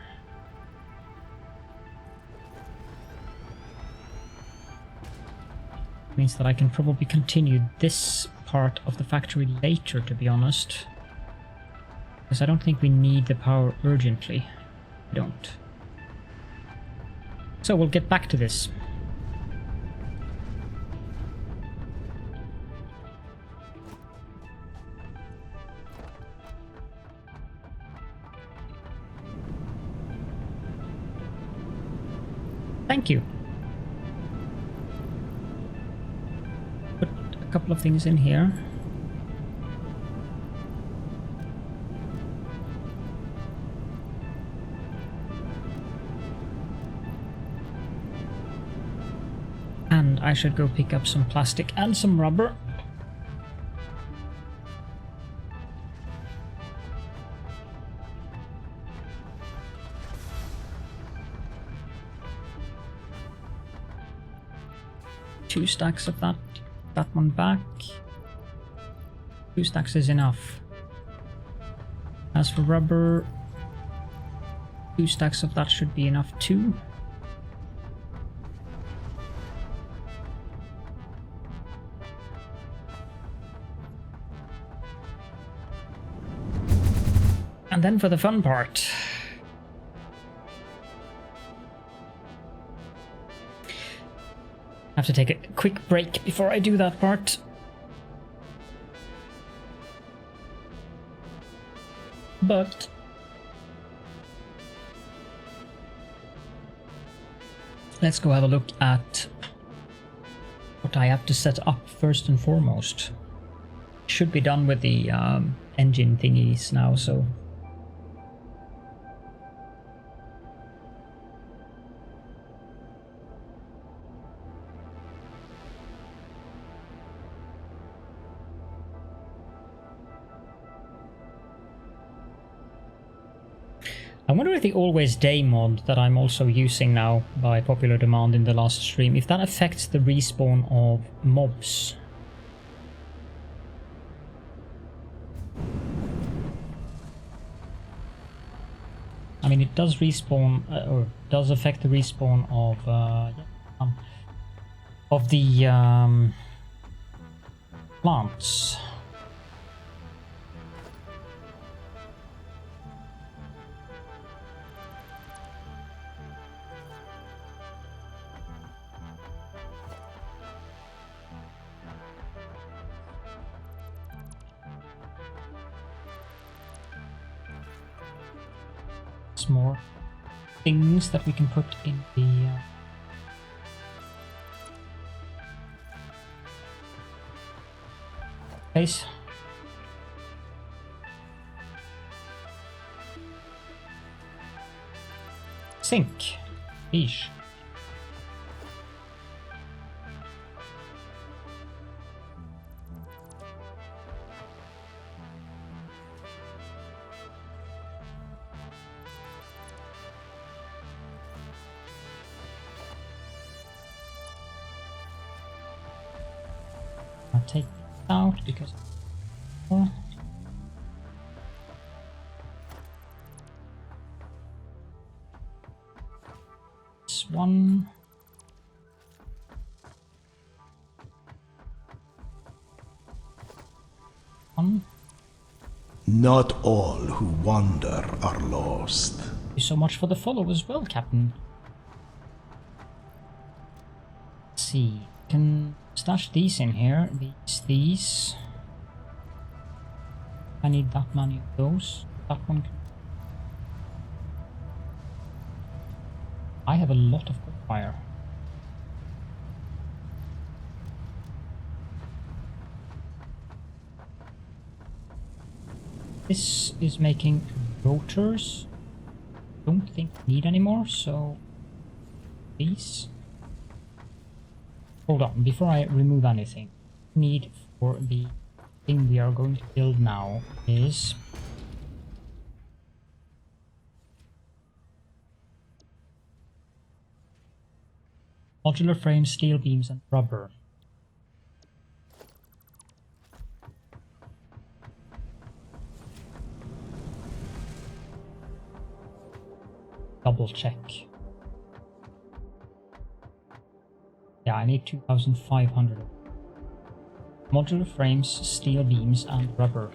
Means that I can probably continue this part of the factory later, to be honest. Because I don't think we need the power urgently. We don't. So we'll get back to this. Thank you. Put a couple of things in here. And I should go pick up some plastic and some rubber. Two stacks of that one back. 2 stacks is enough. As for rubber, 2 stacks of that should be enough too. And then for the fun part. I have to take a quick break before I do that part. But let's go have a look at what I have to set up first and foremost. Should be done with the engine thingies now, so I wonder if the Always Day mod that I'm also using now by popular demand in the last stream, if that affects the respawn of mobs. I mean, it does respawn, or does affect the respawn of the plants. More things that we can put in the place. Sink. Fish. Take it out because this one. Not all who wander are lost. Thank you so much for the follow as well, Captain. Let's see, can stash these in here. These. I need that many of those. That one. I have a lot of fire. This is making rotors. Don't think we need anymore, so these. Hold on, before I remove anything, need for the thing we are going to build now is modular frames, steel beams, and rubber. Double check. Yeah, I need 2,500. Modular frames, steel beams, and rubber.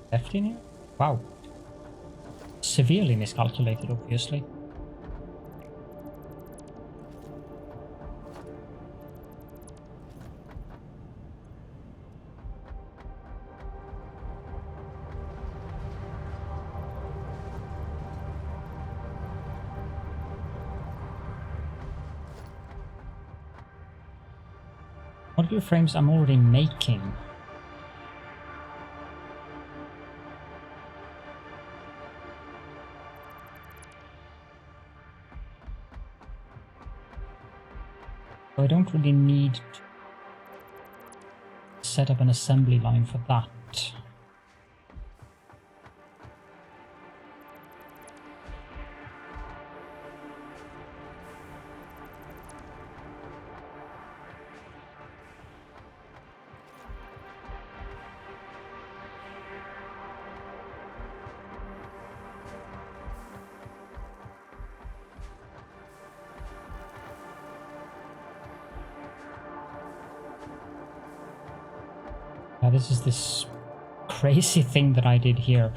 Left in here? Wow. Severely miscalculated, obviously. Modular frames I'm already making. So I don't really need to set up an assembly line for that. This is this crazy thing that I did here.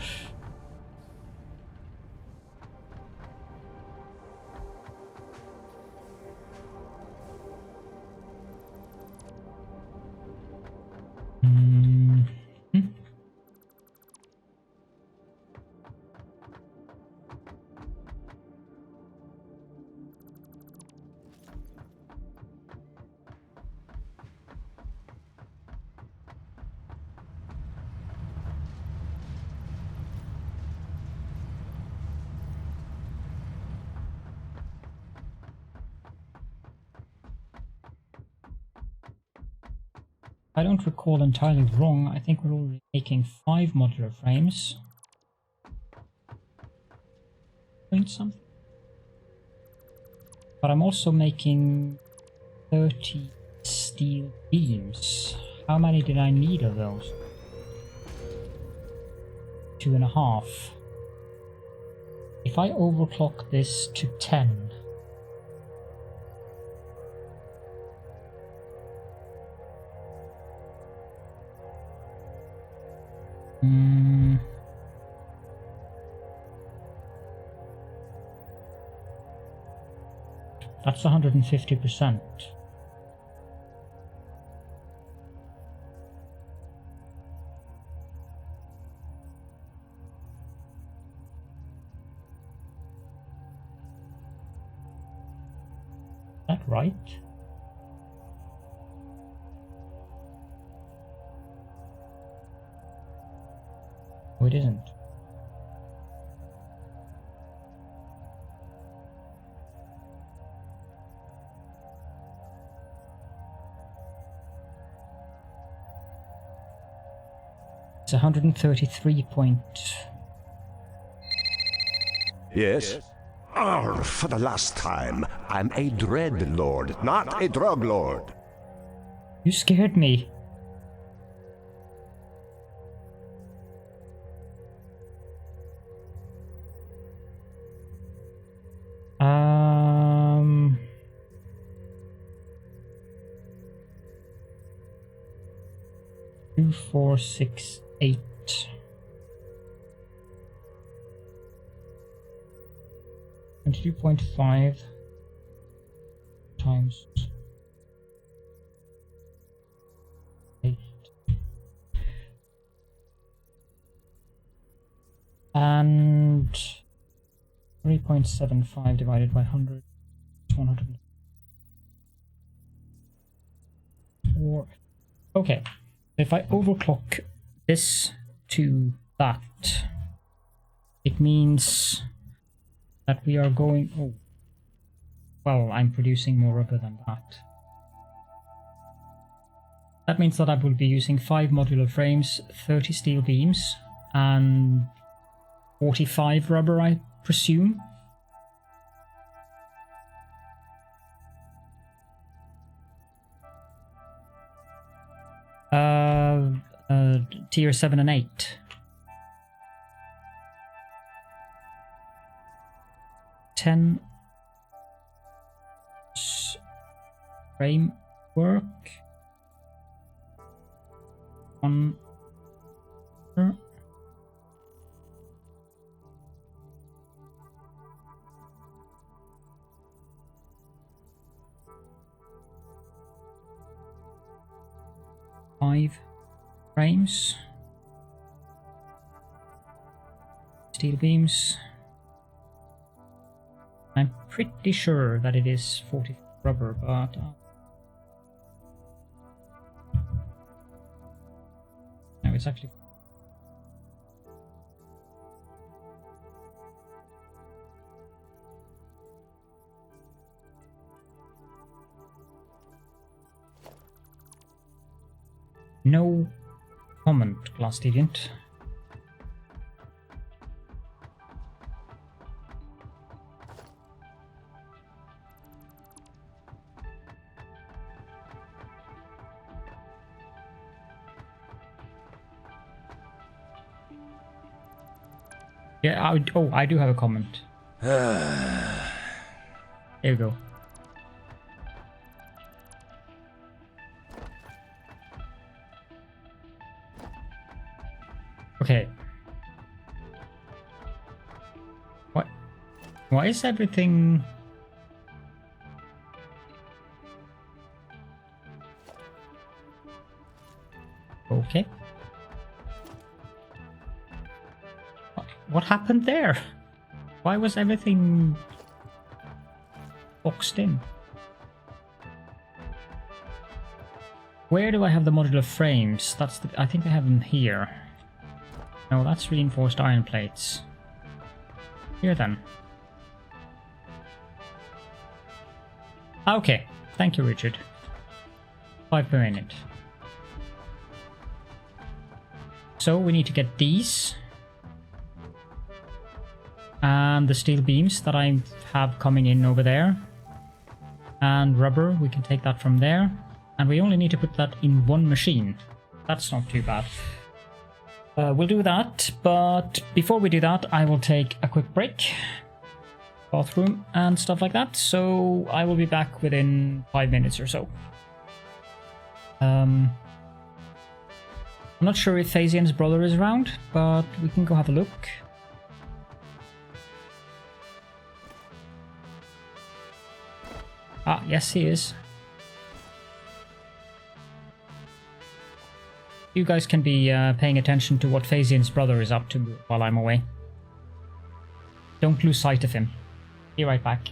I don't recall entirely wrong, I think we're already making 5 modular frames. Doing something? But I'm also making 30 steel beams. How many did I need of those? 2.5. If I overclock this to 10, that's 150%. Is that right? Oh, it isn't. It's 133 point. Yes? For the last time, I'm a dread lord, not a drug lord. You scared me. Two, 4, 6, 8. 22.5 times 8. And 3.75 divided by 100 is 104. Okay, if I overclock this to that, it means that we are going... Oh, well, I'm producing more rubber than that. That means that I will be using 5 modular frames, 30 steel beams, and 45 rubber, I presume. Tier 7 and 8. 10 framework. 1 5 frames, steel beams. I'm pretty sure that it is 40 rubber, but no, it's actually no comment, Glass Deviant. Yeah, I do have a comment. There we go. Okay. What? Why is everything... Okay. What happened there? Why was everything boxed in? Where do I have the modular frames? That's the... I think I have them here. No, that's reinforced iron plates. Here then. Okay, thank you, Richard. 5 per minute. So we need to get these. And the steel beams that I have coming in over there. And rubber, we can take that from there. And we only need to put that in one machine. That's not too bad. We'll do that, but before we do that, I will take a quick break. Bathroom and stuff like that. So I will be back within 5 minutes or so. I'm not sure if Phasian's brother is around, but we can go have a look. Ah, yes, he is. You guys can be paying attention to what Phasian's brother is up to while I'm away. Don't lose sight of him. Be right back.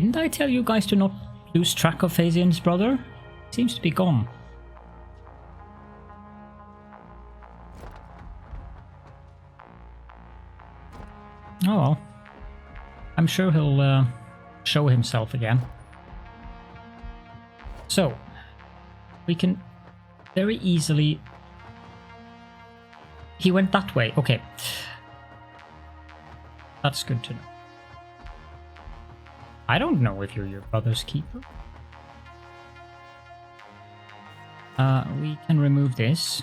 Didn't I tell you guys to not lose track of Phasian's brother? Seems to be gone. Oh well. I'm sure he'll show himself again. So, we can very easily... He went that way, okay. That's good to know. I don't know if you're your brother's keeper. We can remove this.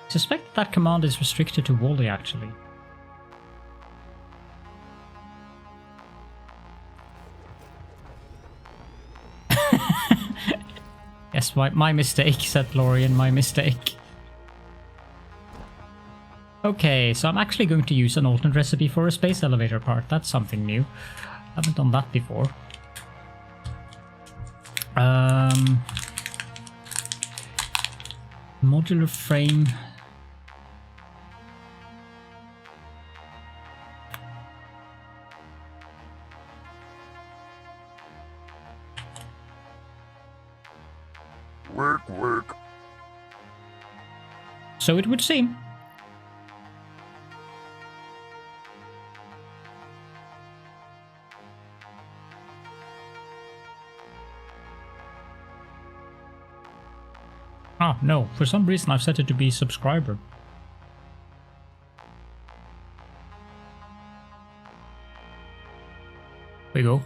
I suspect that command is restricted to Wally, actually. Yes, my mistake, said Florian, my mistake. Okay, so I'm actually going to use an alternate recipe for a space elevator part. That's something new. Haven't done that before. Modular frame. Work. So it would seem. Ah, no. For some reason I've set it to be subscriber. There we go.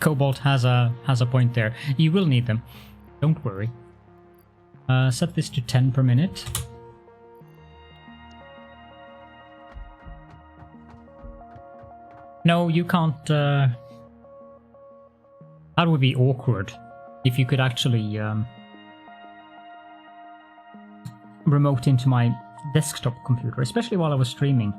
Cobalt has a point there. You will need them. Don't worry. Set this to 10 per minute. No, you can't. That would be awkward if you could actually remote into my desktop computer, especially while I was streaming.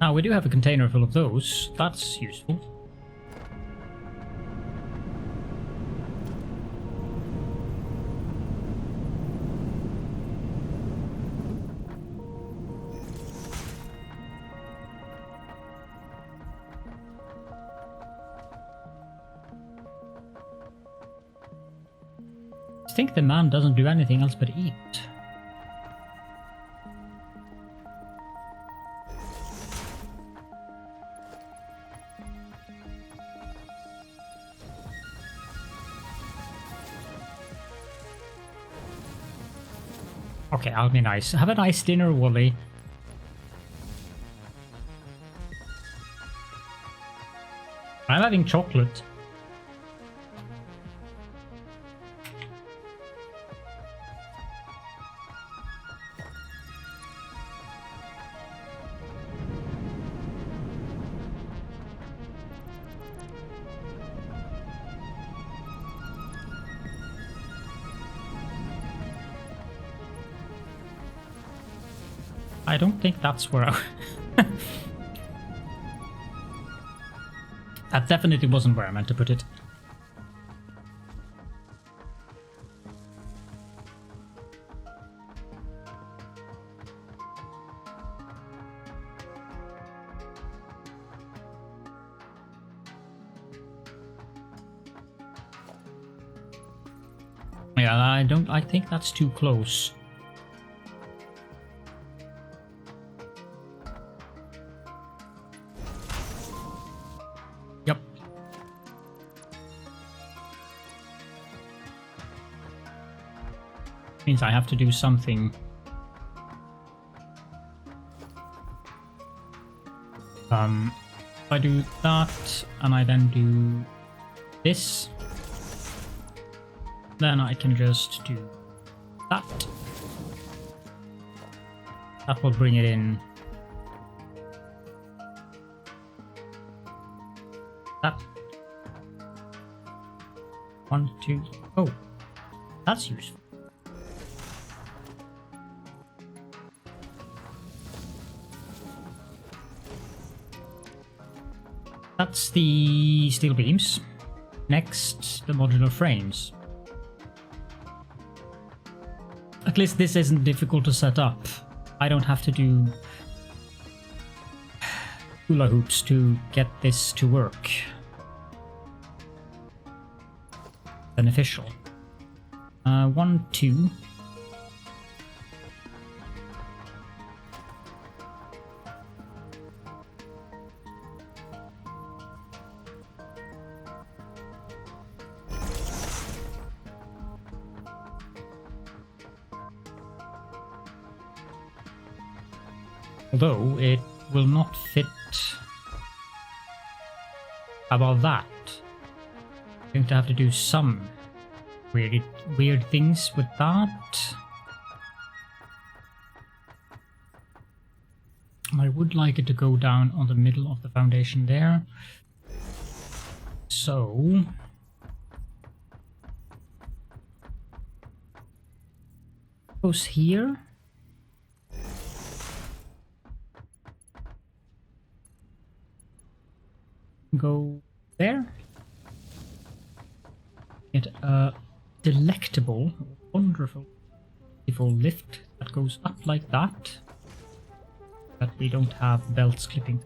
Now, we do have a container full of those. That's useful. I think the man doesn't do anything else but eat. Okay, I'll be nice. Have a nice dinner, Wally. I'm having chocolate. I don't think that's where I... That definitely wasn't where I meant to put it. Yeah, I think that's too close. Yep. Means I have to do something. If I do that, and I then do this, then I can just do that. That will bring it in. That. 1, 2. Oh, that's useful. That's the steel beams. Next, the modular frames. At least this isn't difficult to set up. I don't have to do hula hoops to get this to work. Beneficial. 1, 2. Although it will not fit. How about that? I'm going to have to do some weird things with that. I would like it to go down on the middle of the foundation there. So goes here. Go there. Get a delectable, wonderful, beautiful lift that goes up like that. But we don't have belts clipping.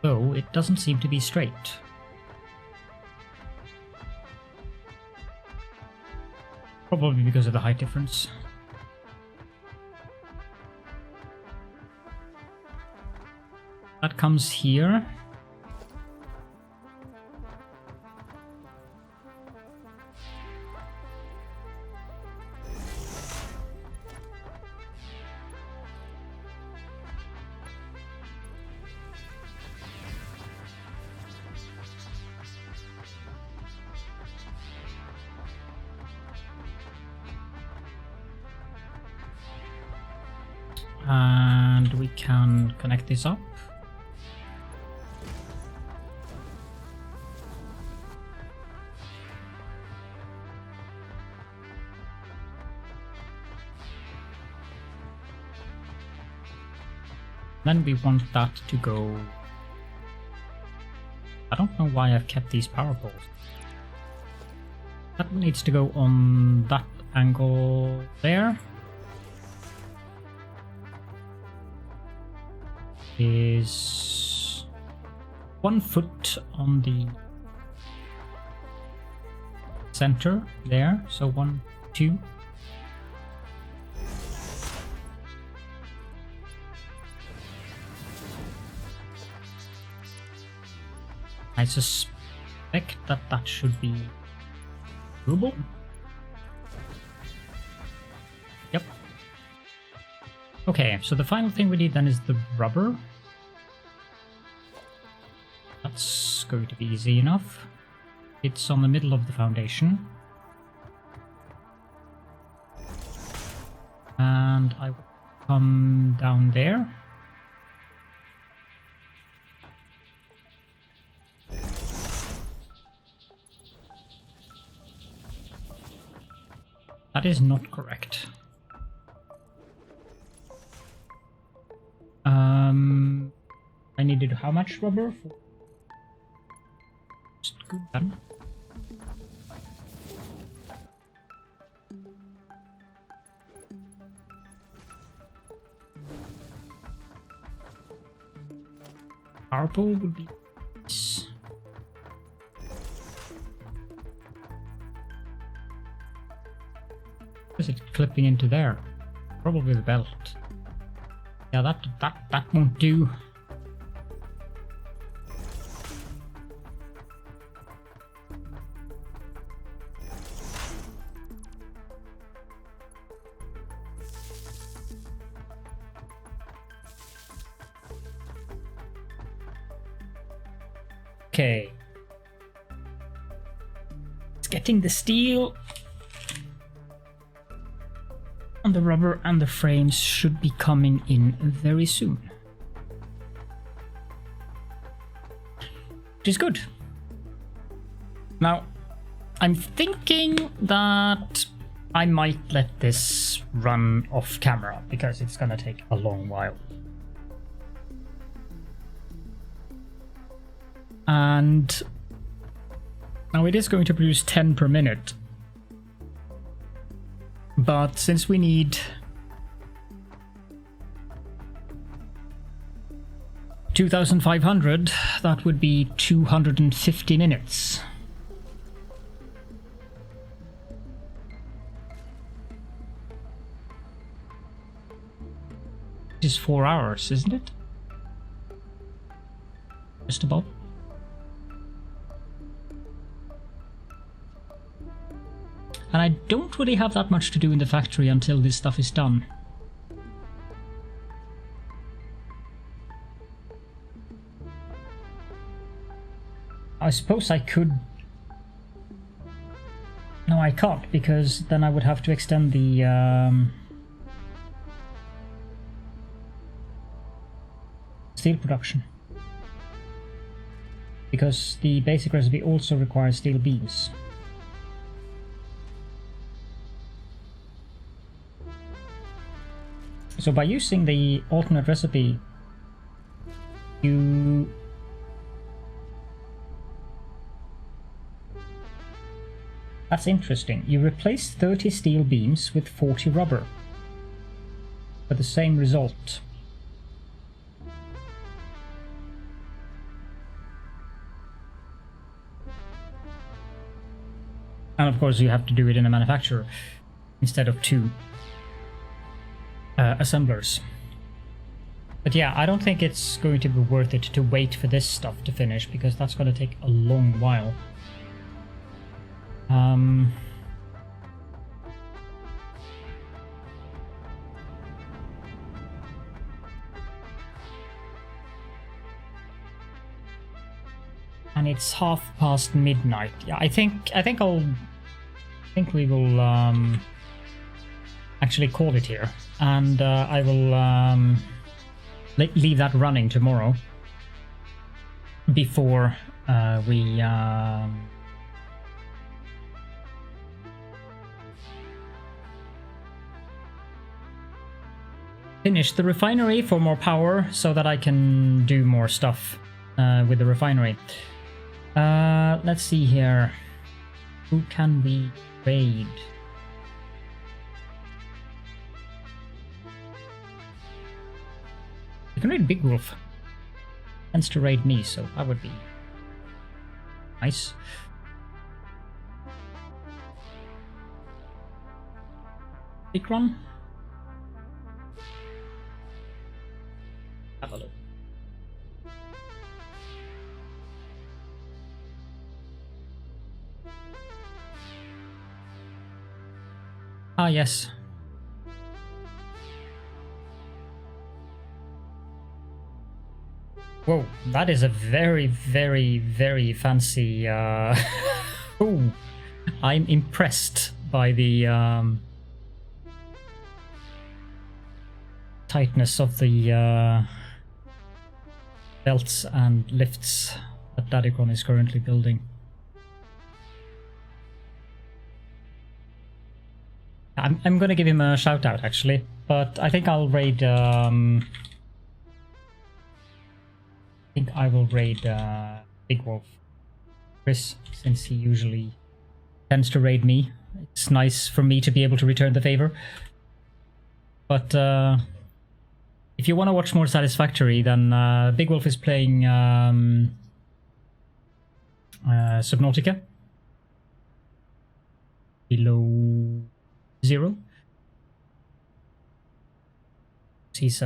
So it doesn't seem to be straight. Probably because of the height difference. That comes here. And we can connect this up. Then we want that to go. I don't know why I've kept these power poles. That needs to go on that angle there. Is 1 foot on the center there. So 1, 2. I suspect that that should be doable. Yep. Okay, so the final thing we need then is the rubber. That's going to be easy enough. It's on the middle of the foundation. And I will come down there. That is not correct. I needed how much rubber? Just go down. Purple would be nice. Is it clipping into there? Probably the belt. Yeah, that won't do. Okay. It's getting the steel. And the rubber and the frames should be coming in very soon. Which is good. Now, I'm thinking that I might let this run off camera because it's gonna take a long while. And now it is going to produce 10 per minute. But since we need 2,500, that would be 250 minutes. Which is 4 hours, isn't it? Just about. And I don't really have that much to do in the factory until this stuff is done. I suppose I could... No, I can't, because then I would have to extend the steel production. Because the basic recipe also requires steel beams. So by using the alternate recipe, you that's interesting. You replace 30 steel beams with 40 rubber for the same result. And of course you have to do it in a manufacturer instead of two assemblers. But yeah, I don't think it's going to be worth it to wait for this stuff to finish, because that's going to take a long while. And it's midnight. Yeah, I think we will actually call it here, and I will leave that running tomorrow before we finish the refinery for more power, so that I can do more stuff with the refinery. Let's see here. Who can we raid? You can raid Big Wolf. Tends to raid me, so that would be nice. Big Run? Have a look. Ah, yes. Whoa, that is a very, very, very fancy... Ooh, I'm impressed by the tightness of the belts and lifts that Dadicon is currently building. I'm gonna give him a shout out actually, but I think I'll raid I will raid Big Wolf Chris, since he usually tends to raid me. It's nice for me to be able to return the favor. But if you want to watch more Satisfactory, then Big Wolf is playing Subnautica Below Zero. He's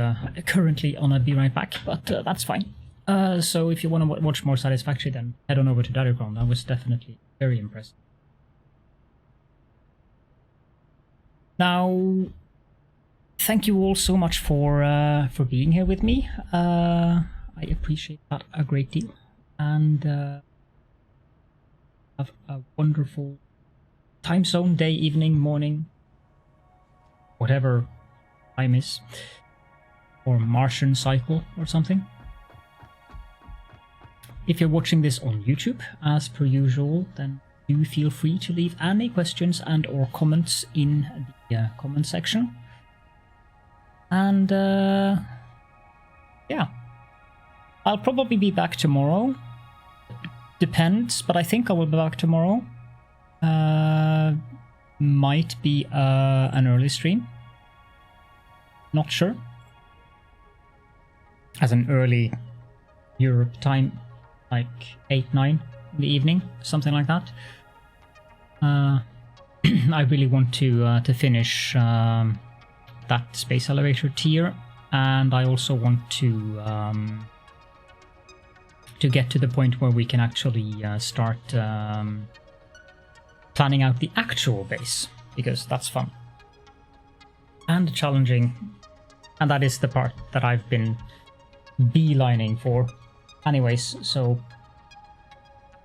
currently on a Be Right Back, but that's fine. So if you want to watch more Satisfactory, then head on over to Dadicon. That was definitely very impressive. Now, thank you all so much for being here with me. I appreciate that a great deal, and have a wonderful time zone, day, evening, morning, whatever time is, or Martian cycle or something. If you're watching this on YouTube, as per usual, then do feel free to leave any questions and or comments in the comment section. And yeah, I'll probably be back tomorrow. Depends, but I think I will be back tomorrow. Might be an early stream. Not sure. As an early Europe time, like 8, 9 in the evening, something like that. I really want to finish that space elevator tier, and I also want to get to the point where we can actually start planning out the actual base, because that's fun and challenging, and that is the part that I've been beelining for anyways. So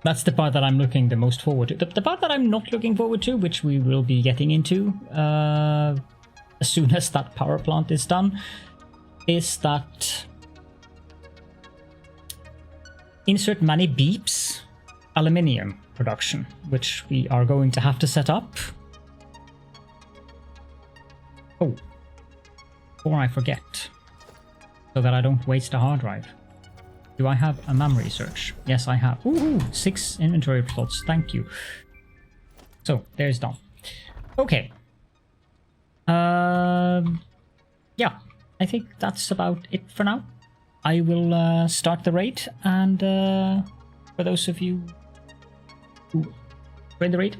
that's the part that I'm looking the most forward to. The part that I'm not looking forward to, which we will be getting into as soon as that power plant is done, is that insert many beeps aluminium production, which we are going to have to set up. Oh, before I forget, so that I don't waste a hard drive. Do I have a memory search? Yes, I have. Ooh, 6 inventory slots. Thank you. So, there's done. Okay. Yeah, I think that's about it for now. I will start the raid, and for those of you who join the raid,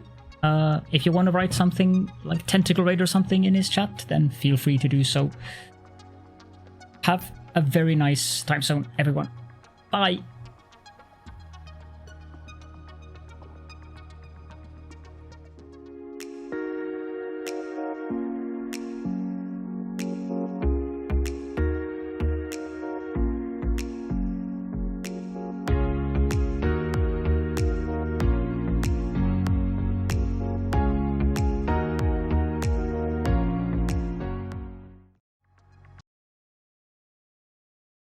if you want to write something like Tentacle Raid or something in his chat, then feel free to do so. Have a very nice time zone, everyone. Bye!